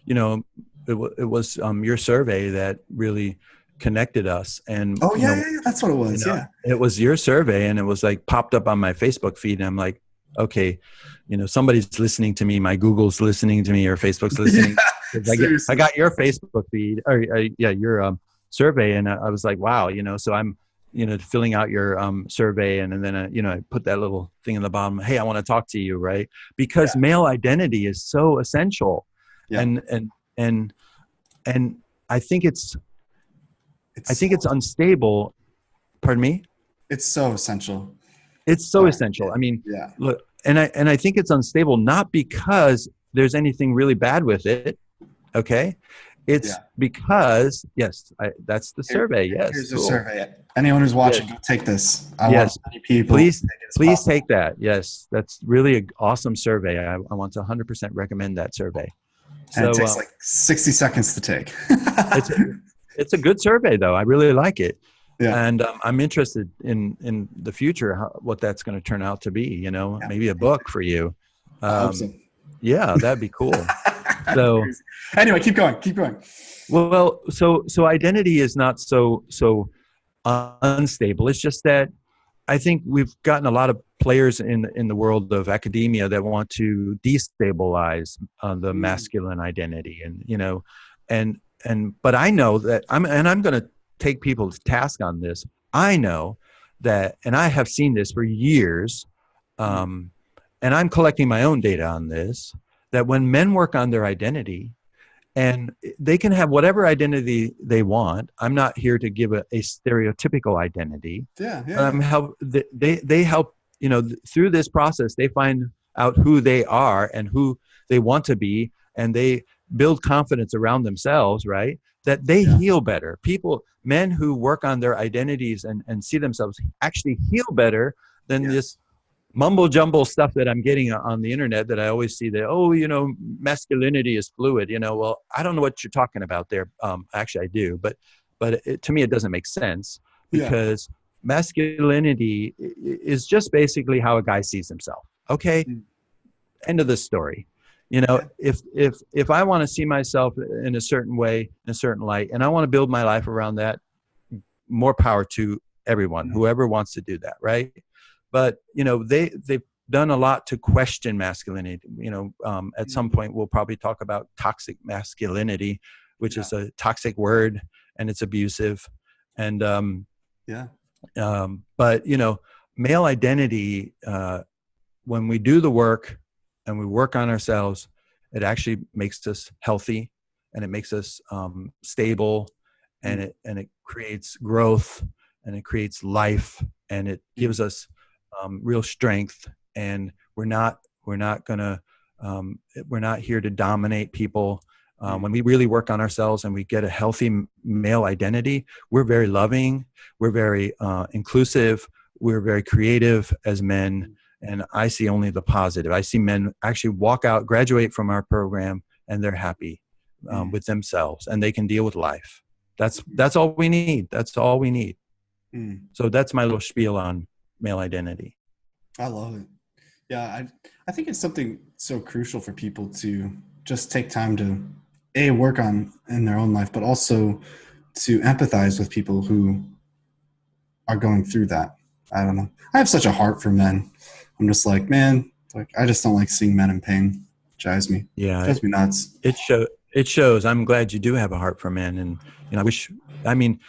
you know, it was your survey that really connected us, and Oh yeah, yeah, yeah, that's what it was. Yeah, it was your survey, and it was like popped up on my Facebook feed, and I'm like, okay, somebody's listening to me. My Google's listening to me, or Facebook's yeah, listening. I seriously. got your Facebook feed, or yeah, your survey, and I was like, wow, so I'm filling out your survey, and then I put that little thing in the bottom. Hey, I want to talk to you, right? Because Yeah, male identity is so essential, yeah, and and and I think it's it's I think so it's unstable. Pardon me. it's so essential. It's so Sorry. essential. I mean, Yeah, look, and I think it's unstable not because there's anything really bad with it. Okay, it's yeah. because yes, that's the Here, survey. Yes, here's a cool. survey. Anyone who's Yes, watching, go take this. I want yes. as many people to Please, take it as please possible. take that. Yes, that's really an awesome survey. I want to 100% recommend that survey. And it So takes like 60 seconds to take. it's it's a good survey though. I really like it. Yeah, And I'm interested in the future, what that's going to turn out to be. yeah. Maybe a book for you. I hope so. Yeah, that'd be cool. That's So, crazy. Anyway, keep going. Keep going. well, so identity is not so unstable. It's just that I think we've gotten a lot of players in the world of academia that want to destabilize the Mm, masculine identity, and but I know that I'm going to take people to task on this. I know that, and I have seen this for years, mm, um, and I'm collecting my own data on this. That when men work on their identity, and they can have whatever identity they want. I'm not here to give a stereotypical identity, yeah, yeah, but yeah. they help, through this process, they find out who they are and who they want to be, and they build confidence around themselves, right? That they Yeah. heal better. Men who work on their identities and see themselves actually heal better than this Yes. mumble jumble stuff that I'm getting on the internet, that I always see that, masculinity is fluid. Well, I don't know what you're talking about there. Actually, I do, but to me, it doesn't make sense, Yeah. because masculinity is just basically how a guy sees himself. Okay, Mm, end of the story. yeah. If I want to see myself in a certain way, in a certain light, and I want to build my life around that, more power to everyone, Mm, whoever wants to do that, right? But they've done a lot to question masculinity. At some mm, point we'll probably talk about toxic masculinity, which yeah. is a toxic word, and it's abusive. And Yeah. but male identity, when we do the work and we work on ourselves, it actually makes us healthy, and it makes us stable, and Mm, it creates growth, and it creates life, and it mm, gives us real strength. And we're not we're not here to dominate people. mm, When we really work on ourselves and we get a healthy male identity, we're very loving, we're very inclusive, we're very creative as men. mm, And I see only the positive. I see men actually walk out, graduate from our program, and they're happy mm, with themselves, and they can deal with life. That's all we need. That's all we need. mm. So that's my little spiel on male identity. I love it. Yeah, I think it's something so crucial for people to just take time to work on in their own life, but also to empathize with people who are going through that. I don't know. I have such a heart for men. I'm just like, man, like I just don't like seeing men in pain. Yeah, Drives me nuts. it shows. I'm glad you do have a heart for men, and I wish. I mean,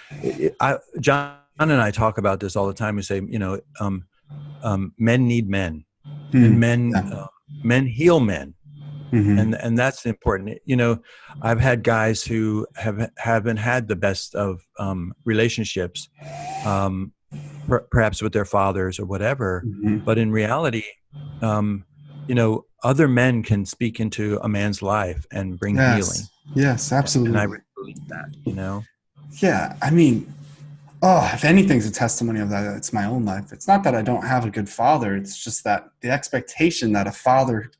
John and I talk about this all the time. We say, men need men, and Hmm. Yeah. men heal men, Hmm. and that's important. I've had guys who haven't had the best of relationships, um, perhaps with their fathers or whatever, Hmm. but in reality, um, other men can speak into a man's life and bring healing, Yes. Yes, and I absolutely. really believe that. Yeah. I mean, oh, if anything's a testimony of that, it's my own life. It's not that I don't have a good father. It's just that the expectation that a father,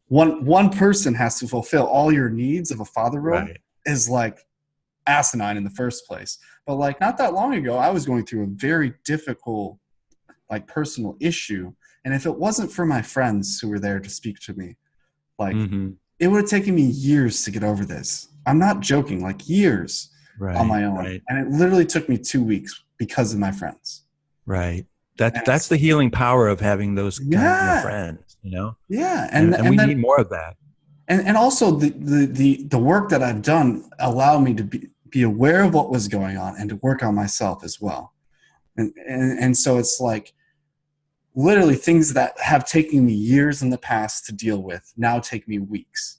one person has to fulfill all your needs of a father role Right. is like asinine in the first place. But like not that long ago, I was going through a very difficult, like personal issue. And if it wasn't for my friends who were there to speak to me, like Hmm. it would have taken me years to get over this. I'm not joking, like years on Right. my own. Right. And it literally took me 2 weeks because of my friends. Right. And That's it's, the healing power of having those kind of yeah, friends. yeah. And we need more of that. And also the work that I've done allowed me to be aware of what was going on and to work on myself as well. And so it's like literally things that have taken me years in the past to deal with now take me weeks,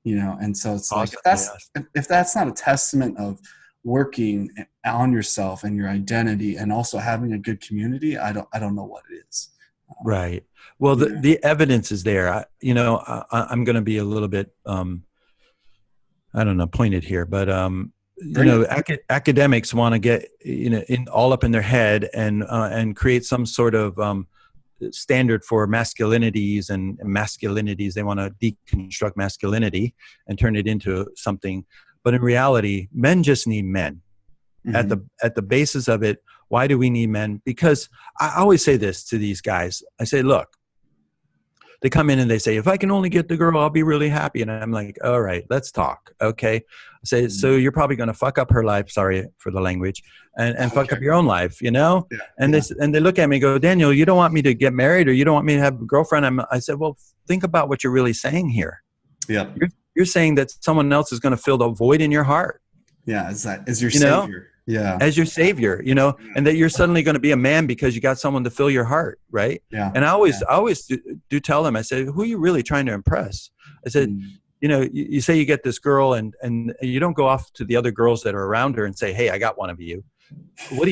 and so it's like Awesome. Yes. if that's not a testament of working on yourself and your identity and also having a good community, I don't know what it is. Right. Well, the, Yeah. the evidence is there. I'm going to be a little bit, I don't know, pointed here, but, Bring it. academics want to get, all up in their head and create some sort of, standard for masculinities and masculinities. They want to deconstruct masculinity and turn it into something. But in reality, men just need men. Hmm. At the basis of it, why do we need men? Because I always say this to these guys. I say, look, they come in and they say, if I can only get the girl, I'll be really happy. And I'm like, all right, let's talk. Okay. I say, so you're probably going to fuck up her life. Sorry for the language, and fuck up Okay. your own life. Yeah. And Yeah. they look at me and go, Daniel, you don't want me to get married, or you don't want me to have a girlfriend. I said, well, think about what you're really saying here. Yep. You're saying that someone else is going to fill the void in your heart, Yeah. Is your you know, savior. Yeah. as your savior, and that you're suddenly going to be a man because you got someone to fill your heart. Right. Yeah. And Yeah. I always do tell them, I say, who are you really trying to impress? I said, Mm. you say you get this girl and you don't go off to the other girls that are around her and say, hey, I got one of you. What do?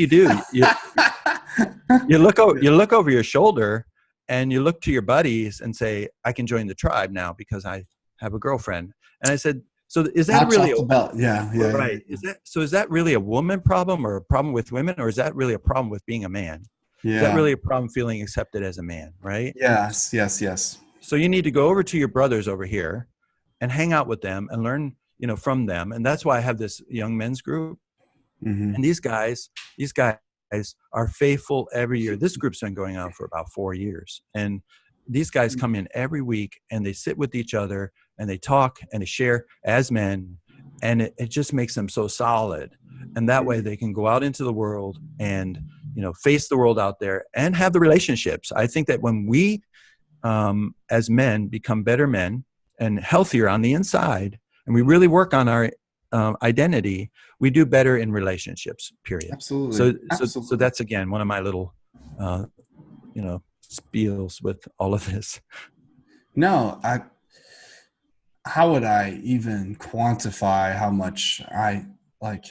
You look over your shoulder and you look to your buddies and say, I can join the tribe now because I have a girlfriend. And I said, so is that Notch really off the belt. Yeah. Yeah. right? Is that really a woman problem or a problem with women, or is that really a problem with being a man? Is that Yeah. really a problem feeling accepted as a man, right? Yes. Yes. Yes. So you need to go over to your brothers over here and hang out with them and learn, from them. And that's why I have this young men's group. Hmm. And these guys are faithful every year. This group's been going on for about 4 years. And these guys come in every week and they sit with each other and they talk and they share as men. And it just makes them so solid. And that way they can go out into the world and, face the world out there and have the relationships. I think that when we, as men, become better men and healthier on the inside, and we really work on our identity, we do better in relationships, period. Absolutely. So Absolutely. that's, again, one of my little, spiels with all of this. No, how would I even quantify how much I like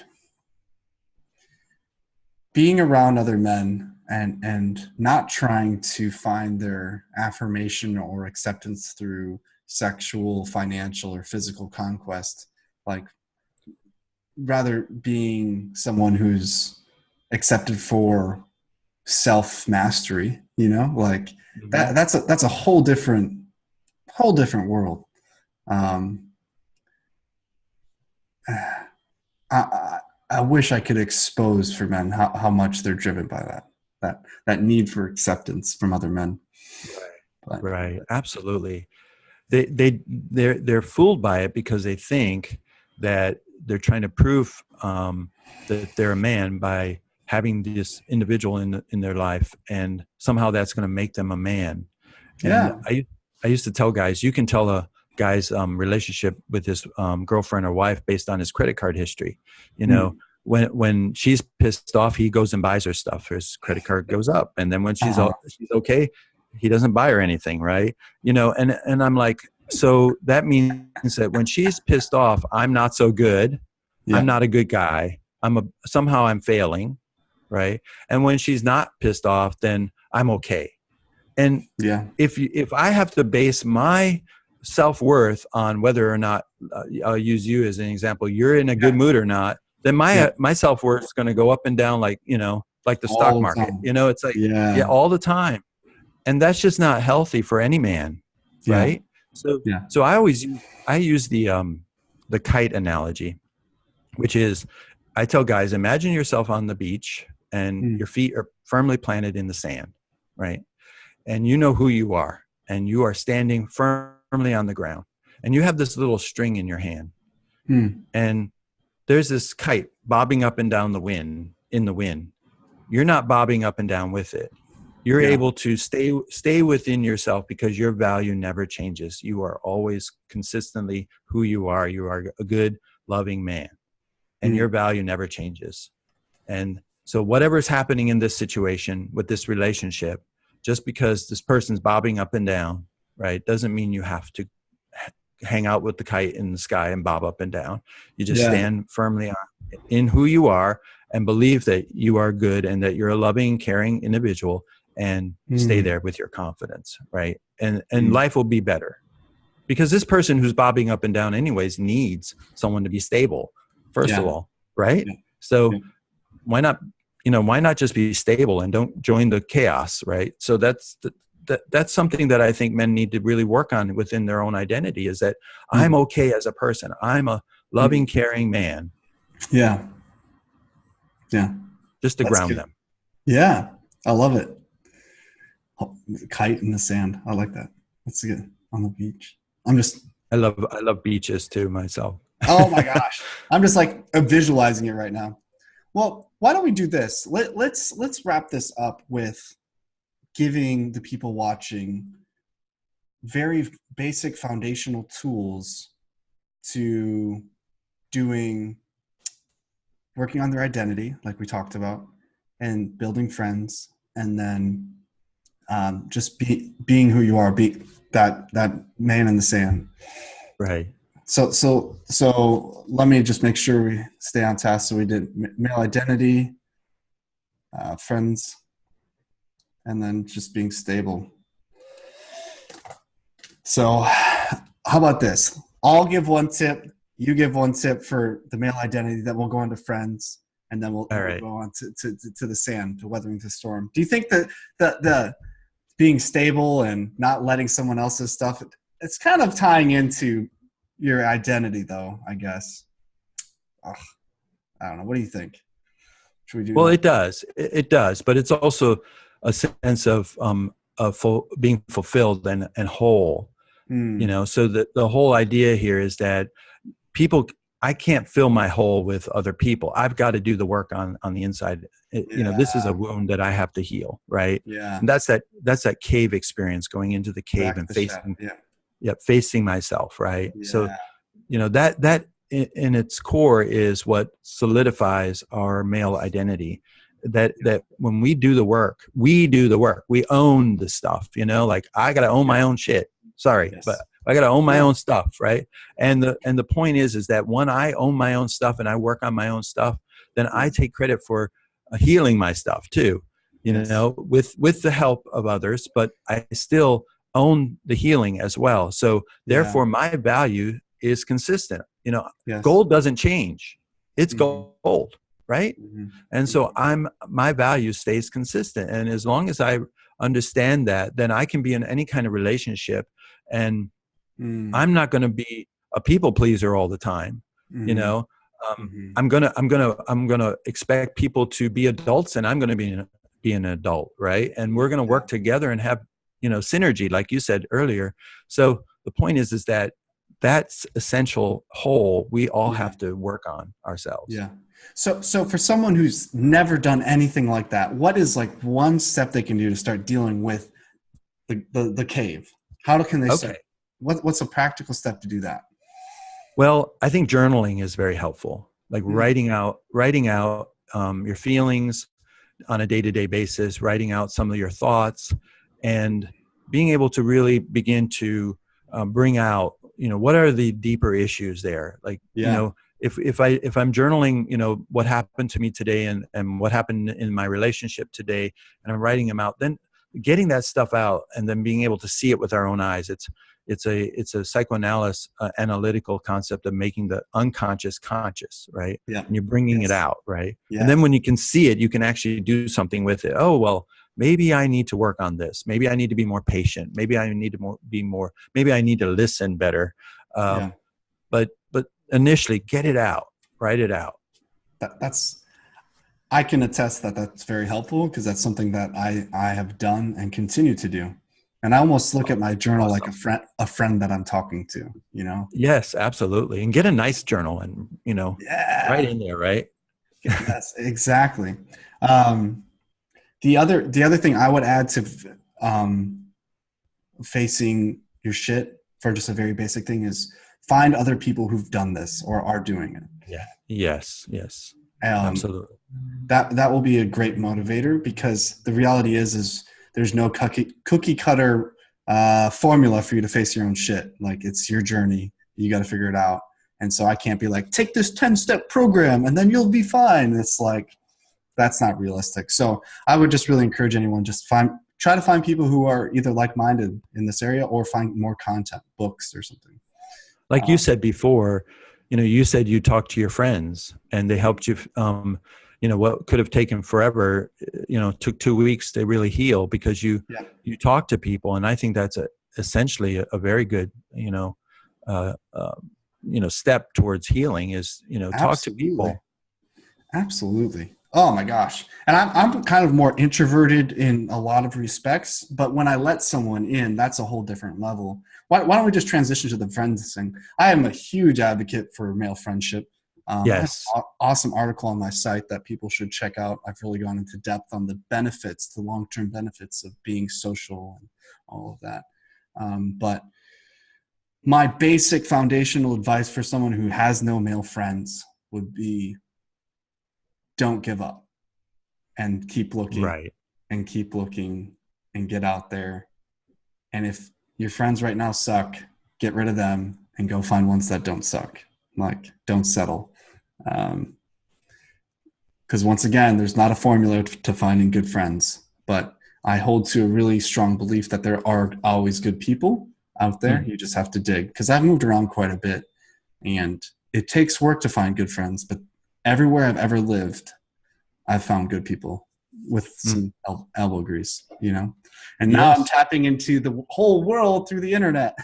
being around other men and not trying to find their affirmation or acceptance through sexual, financial, or physical conquest, like rather being someone who's accepted for self mastery, like Mm-hmm. that's a whole different world. um I, I wish I could expose for men how much they're driven by that need for acceptance from other men. But Right. Absolutely. They're fooled by it because they think that they're trying to prove that they're a man by having this individual in their life, and somehow that's going to make them a man. And yeah. I used to tell guys, you can tell a guy's relationship with his girlfriend or wife based on his credit card history. You know, Mm. when she's pissed off, he goes and buys her stuff. His credit card goes up. And then when she's okay, he doesn't buy her anything, right? And I'm like, so that means that when she's pissed off, I'm not so good. Yeah. I'm not a good guy. Somehow I'm failing, right? And when she's not pissed off, then I'm okay. And if I have to base my self-worth on whether or not, I'll use you as an example, you're in a good mood or not, then my self-worth is going to go up and down like the stock market. It's like, all the time. And that's just not healthy for any man, right? So I use the kite analogy, which is, I tell guys, imagine yourself on the beach and your feet are firmly planted in the sand, right? And you know who you are, and you are standing firmly on the ground, and you have this little string in your hand, and there's this kite bobbing up and down in the wind. You're not bobbing up and down with it. You're able to stay within yourself because your value never changes. You are always consistently who you are. You are a good, loving man, and your value never changes. And so whatever's happening in this situation with this relationship, just because this person's bobbing up and down, right, doesn't mean you have to hang out with the kite in the sky and bob up and down. You just stand firmly in who you are and believe that you are good and that you're a loving, caring individual, and stay there with your confidence, right? And life will be better, because this person who's bobbing up and down anyways needs someone to be stable, first of all, right? So why not just be stable and don't join the chaos, right? So that's something that I think men need to really work on within their own identity, is that I'm okay as a person. I'm a loving, caring man. Yeah. Just to ground them. Yeah. I love it. Kite in the sand. I like that. That's good. On the beach. I love beaches too myself. Oh my gosh. I'm just like visualizing it right now. Well, why don't we do this? Let's wrap this up with giving the people watching very basic foundational tools to working on their identity, like we talked about, and building friends, and then just being who you are, be that man in the sand. Right. So let me just make sure we stay on task. So we did male identity, friends, and then just being stable. So how about this? I'll give one tip. You give one tip for the male identity, then we'll go into friends, and then we'll go on to the sand, to weathering the storm. Do you think that the being stable and not letting someone else's stuff, it's kind of tying into your identity though, I guess? I don't know. What do you think? Should we do that? It does, but it's also a sense of being fulfilled and whole, so that the whole idea here is that I can't fill my hole with other people. I've got to do the work on the inside. This is a wound that I have to heal. Right. Yeah. And that's that cave experience, going into the cave and facing myself. Right. Yeah. So, that in its core is what solidifies our male identity. That when we do the work, we own the stuff, like I got to own my own shit. Sorry, but I got to own my own stuff, right? And the point is that when I own my own stuff and I work on my own stuff, then I take credit for healing my stuff too, with the help of others, but I still own the healing as well. So therefore my value is consistent. Gold doesn't change. It's gold, right? And so my value stays consistent. And as long as I understand that, then I can be in any kind of relationship, and I'm not going to be a people pleaser all the time. I'm gonna expect people to be adults, and I'm going to be an adult, right? And we're going to work together and have synergy, like you said earlier. So the point is that that's essential whole we all have to work on ourselves. Yeah. So for someone who's never done anything like that, what is like one step they can do to start dealing with the cave? How can they start? What's a practical step to do that? Well, I think journaling is very helpful. like writing out your feelings on a day-to-day basis, writing out some of your thoughts, and being able to really begin to bring out, what are the deeper issues there? Like, if I'm journaling, what happened to me today and what happened in my relationship today, and I'm writing them out, then getting that stuff out and then being able to see it with our own eyes. It's a psychoanalysis analytical concept of making the unconscious conscious, right? Yeah. And you're bringing it out, right? Yes. And then when you can see it, you can actually do something with it. Oh, well, maybe I need to work on this. Maybe I need to be more patient. Maybe I need to maybe I need to listen better. But initially, get it out, write it out. I can attest that that's very helpful, because that's something that I have done and continue to do. And I almost look at my journal like a friend that I'm talking to, Yes, absolutely. And get a nice journal and, right in there, right? Yes, exactly. The other thing I would add to facing your shit, for just a very basic thing, is find other people who've done this or are doing it. Yeah. Yes. Absolutely. That will be a great motivator, because the reality is there's no cookie cutter formula for you to face your own shit. Like, it's your journey. You got to figure it out. And so I can't be like, take this 10-step program and then you'll be fine. It's like, that's not realistic. So I would just really encourage anyone, just try to find people who are either like-minded in this area, or find more content, books or something. Like you said before, you said you talked to your friends and they helped you, what could have taken forever, took 2 weeks to really heal, because you talk to people. And I think that's essentially a very good, step towards healing is, talk to people. Absolutely. Oh my gosh. And I'm kind of more introverted in a lot of respects, but when I let someone in, that's a whole different level. Why don't we just transition to the friends thing? I am a huge advocate for male friendship. Yes. I have an awesome article on my site that people should check out. I've really gone into depth on the benefits, the long-term benefits of being social and all of that. But my basic foundational advice for someone who has no male friends would be, don't give up, and keep looking, right, and keep looking, and get out there. And if your friends right now suck, get rid of them and go find ones that don't suck. Like, don't settle. Because once again, there's not a formula to finding good friends, but I hold to a really strong belief that there are always good people out there. You just have to dig, because I've moved around quite a bit, and it takes work to find good friends, but everywhere I've ever lived, I've found good people with some elbow grease, and now I'm tapping into the whole world through the internet.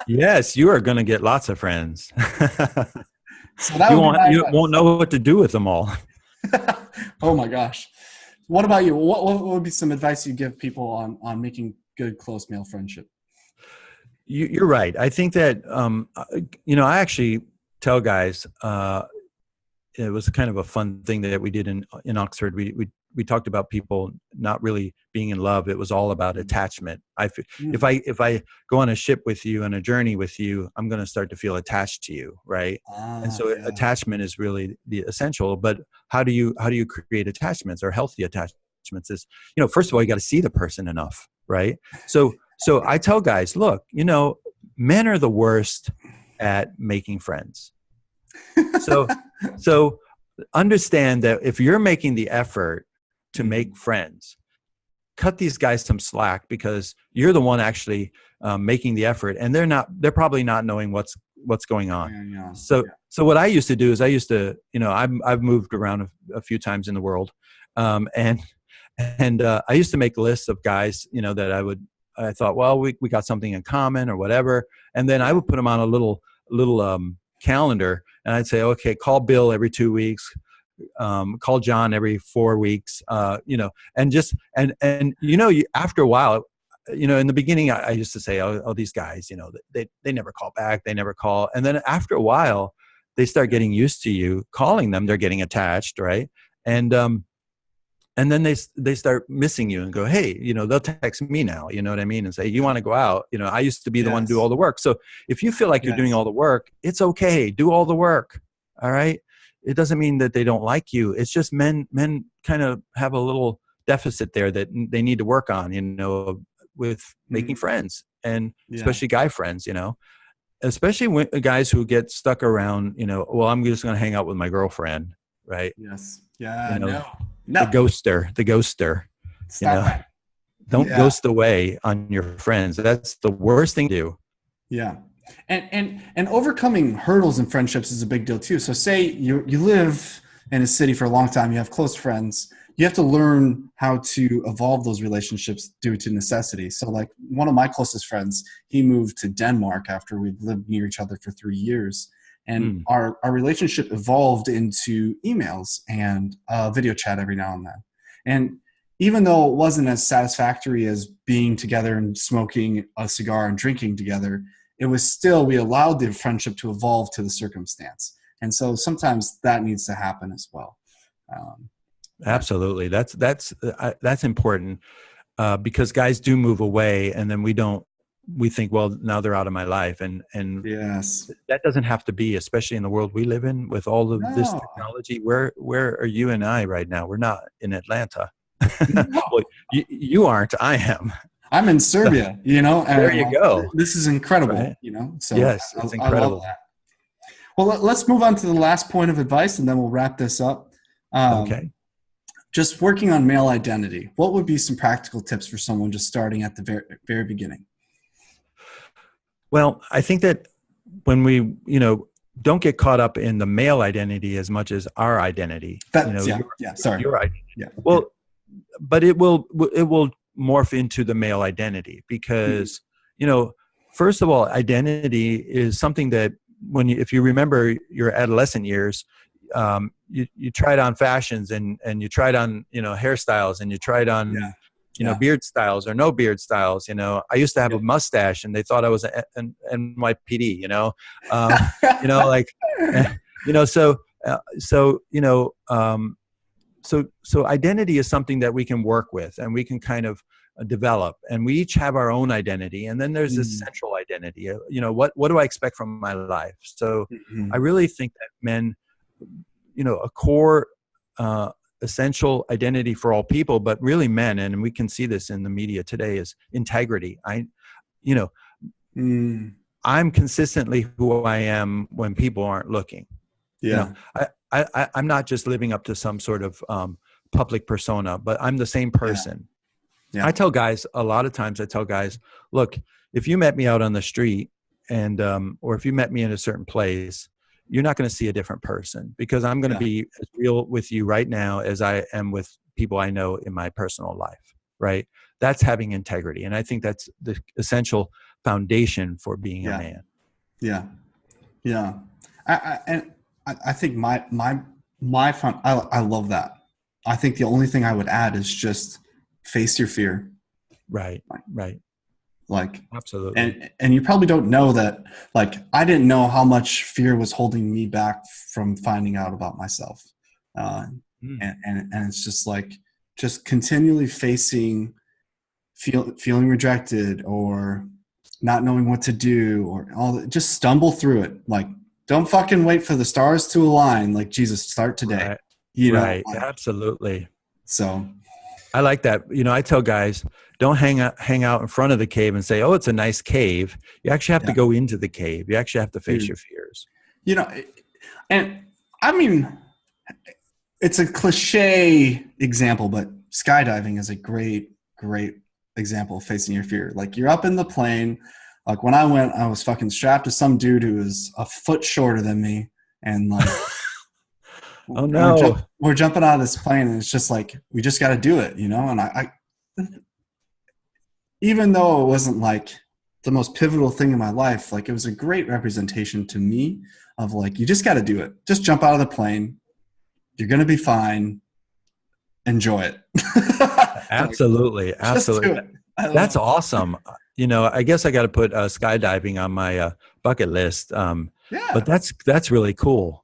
Yes, you are going to get lots of friends. So that you won't know what to do with them all. Oh my gosh. What about you? What would be some advice you give people on making good, close male friendship? You're right. I think that, I actually tell guys, it was kind of a fun thing that we did in Oxford. We talked about people not really being in love. It was all about attachment. If I go on a ship with you, on a journey with you, I'm going to start to feel attached to you, right? And so attachment is really the essential. But how do you create attachments, or healthy attachments? Is, first of all, you got to see the person enough, right? So I tell guys, look, men are the worst at making friends. So understand that if you're making the effort to make friends, cut these guys some slack, because you're the one actually making the effort, and they're probably not knowing what's going on. So what I used to do is I've moved around a few times in the world, and I used to make lists of guys, that I thought, well, we got something in common or whatever, and then I would put them on a little calendar, and I'd say, okay, call Bill every 2 weeks, call John every 4 weeks, and after a while, in the beginning, I used to say, oh, these guys, they never call back, they never call. And then after a while, they start getting used to you calling them, they're getting attached, right? And then they start missing you and go, hey, they'll text me now, you know what I mean? And say, you want to go out? I used to be the one to do all the work. So if you feel like you're doing all the work, it's okay. Do all the work. All right. it doesn't mean that they don't like you. It's just men kind of have a little deficit there that they need to work on, with making friends, and Yeah. especially guy friends, especially when guys who get stuck around, well, I'm just going to hang out with my girlfriend, right? Yes. Yeah. The No. ghoster, Stop that. don't ghost away on your friends. That's the worst thing to do. Yeah. And overcoming hurdles in friendships is a big deal too. So say you live in a city for a long time, you have close friends, you have to learn how to evolve those relationships due to necessity. So like one of my closest friends, he moved to Denmark after we'd lived near each other for 3 years. And our relationship evolved into emails and video chat every now and then. And even though it wasn't as satisfactory as being together and smoking a cigar and drinking together, it was still, we allowed the friendship to evolve to the circumstance. And so sometimes that needs to happen as well. Absolutely. That's important, because guys do move away, and then we think, well, now they're out of my life. And yes, that doesn't have to be, especially in the world we live in with all of this technology. Where are you and I right now? We're not in Atlanta. No. Well, you aren't, I am. I'm in Serbia, There you go. This is incredible, right? So yes, it's incredible. I love that. Well, let's move on to the last point of advice, and then we'll wrap this up. Okay. Just working on male identity. What would be some practical tips for someone just starting at the very, very beginning? Well, I think that when we, don't get caught up in the male identity as much as our identity. Sorry. Your identity. Yeah. Well, but it will morph into the male identity because, first of all, identity is something that if you remember your adolescent years, you tried on fashions and you tried on, hairstyles, and you tried on, beard styles or no beard styles. I used to have a mustache and they thought I was an NYPD, so identity is something that we can work with and we can kind of develop, and we each have our own identity. And then there's this central identity, what do I expect from my life? So I really think that men, a core, essential identity for all people, but really men, and we can see this in the media today, is integrity. I'm consistently who I am when people aren't looking. Yeah. I'm not just living up to some sort of public persona, but I'm the same person. Yeah. I tell guys, a lot of times I tell guys, look, if you met me out on the street and, or if you met me in a certain place, you're not going to see a different person, because I'm going to be as real with you right now as I am with people I know in my personal life, right? That's having integrity. And I think that's the essential foundation for being a man. Yeah. Yeah. I think I love that. I think the only thing I would add is just face your fear. Right. Like, absolutely. And you probably don't know that, like, I didn't know how much fear was holding me back from finding out about myself. And it's just like, just continually feeling rejected or not knowing what to do or all that. Just stumble through it. Like, don't fucking wait for the stars to align. Like, Jesus, start today. Right. Absolutely. So I like that. I tell guys, don't hang out in front of the cave and say, oh, it's a nice cave. You actually have to go into the cave. You actually have to face your fears. And I mean, it's a cliche example, but skydiving is a great, great example of facing your fear. Like, you're up in the plane. Like, when I went, I was fucking strapped to some dude who was a foot shorter than me. And like, oh no, we're jumping out of this plane, and it's just like, we just got to do it, And I, even though it wasn't like the most pivotal thing in my life, like, it was a great representation to me of like, you just got to do it. Just jump out of the plane. You're going to be fine. Enjoy it. Absolutely. Absolutely. That's awesome. I guess I got to put skydiving on my bucket list. But that's really cool.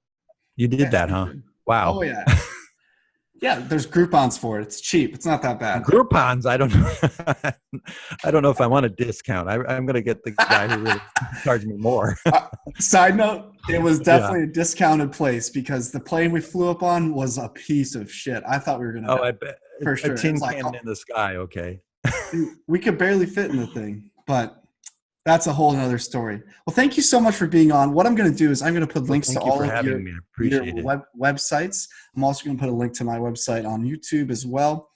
You did that, huh? Wow. Oh yeah. Yeah, there's Groupons for it. It's cheap. It's not that bad. Groupons, I don't know. I don't know if I want a discount. I'm going to get the guy who really charged me more. Side note, it was Yeah. definitely a discounted place because the plane we flew up on was a piece of shit. I thought we were going to Oh, die I bet for a sure. tin It's like, cannon in the sky. Okay. we could barely fit in the thing, but that's a whole nother story. Well, thank you so much for being on. What I'm going to do is I'm going to put Well, links to thank you all for of having me. I your appreciate it. websites. I'm also going to put a link to my website on YouTube as well.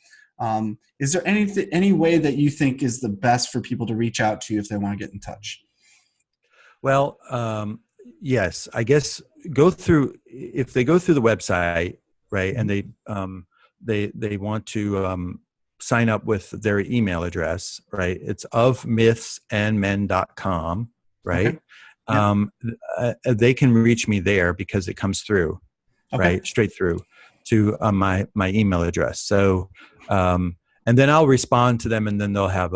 Is there any way that you think is the best for people to reach out to you if they want to get in touch? Well, yes, I guess if they go through the website, right, and they want to sign up with their email address, right? It's ofmythsandmen.com, right? Okay. Yep. They can reach me there because it comes through, Okay. right, straight through to my email address. So, and then I'll respond to them, and then they'll have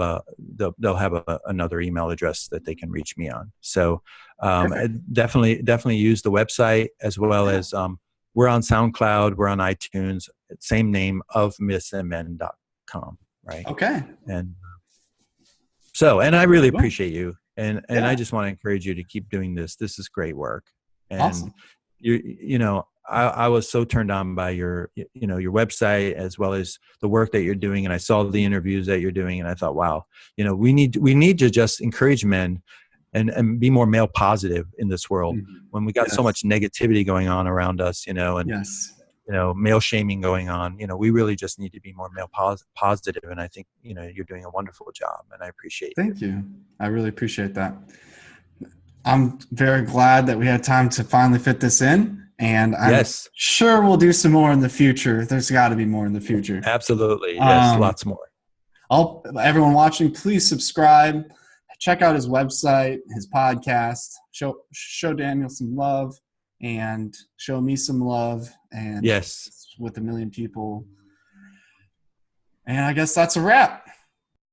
another email address that they can reach me on. So, definitely use the website as well as we're on SoundCloud, we're on iTunes, same name, ofmythsandmen.com, right? Okay. And so, and I really appreciate you, and Yeah. I just want to encourage you to keep doing this. This is great work, and Awesome. you know, I was so turned on by your website as well as the work that you're doing, and I saw the interviews that you're doing, and I thought, wow, we need to just encourage men and be more male positive in this world when we got so much negativity going on around us, and male shaming going on. We really just need to be more male positive, and I think you're doing a wonderful job, and I appreciate it. Thank you. I really appreciate that. I'm very glad that we had time to finally fit this in, and I'm sure we'll do some more in the future. There's got to be more in the future. Absolutely. Yes, lots more. Everyone watching, please subscribe. Check out his website, his podcast. Show Daniel some love, and show me some love. And yes, with 1 million people. And I guess that's a wrap.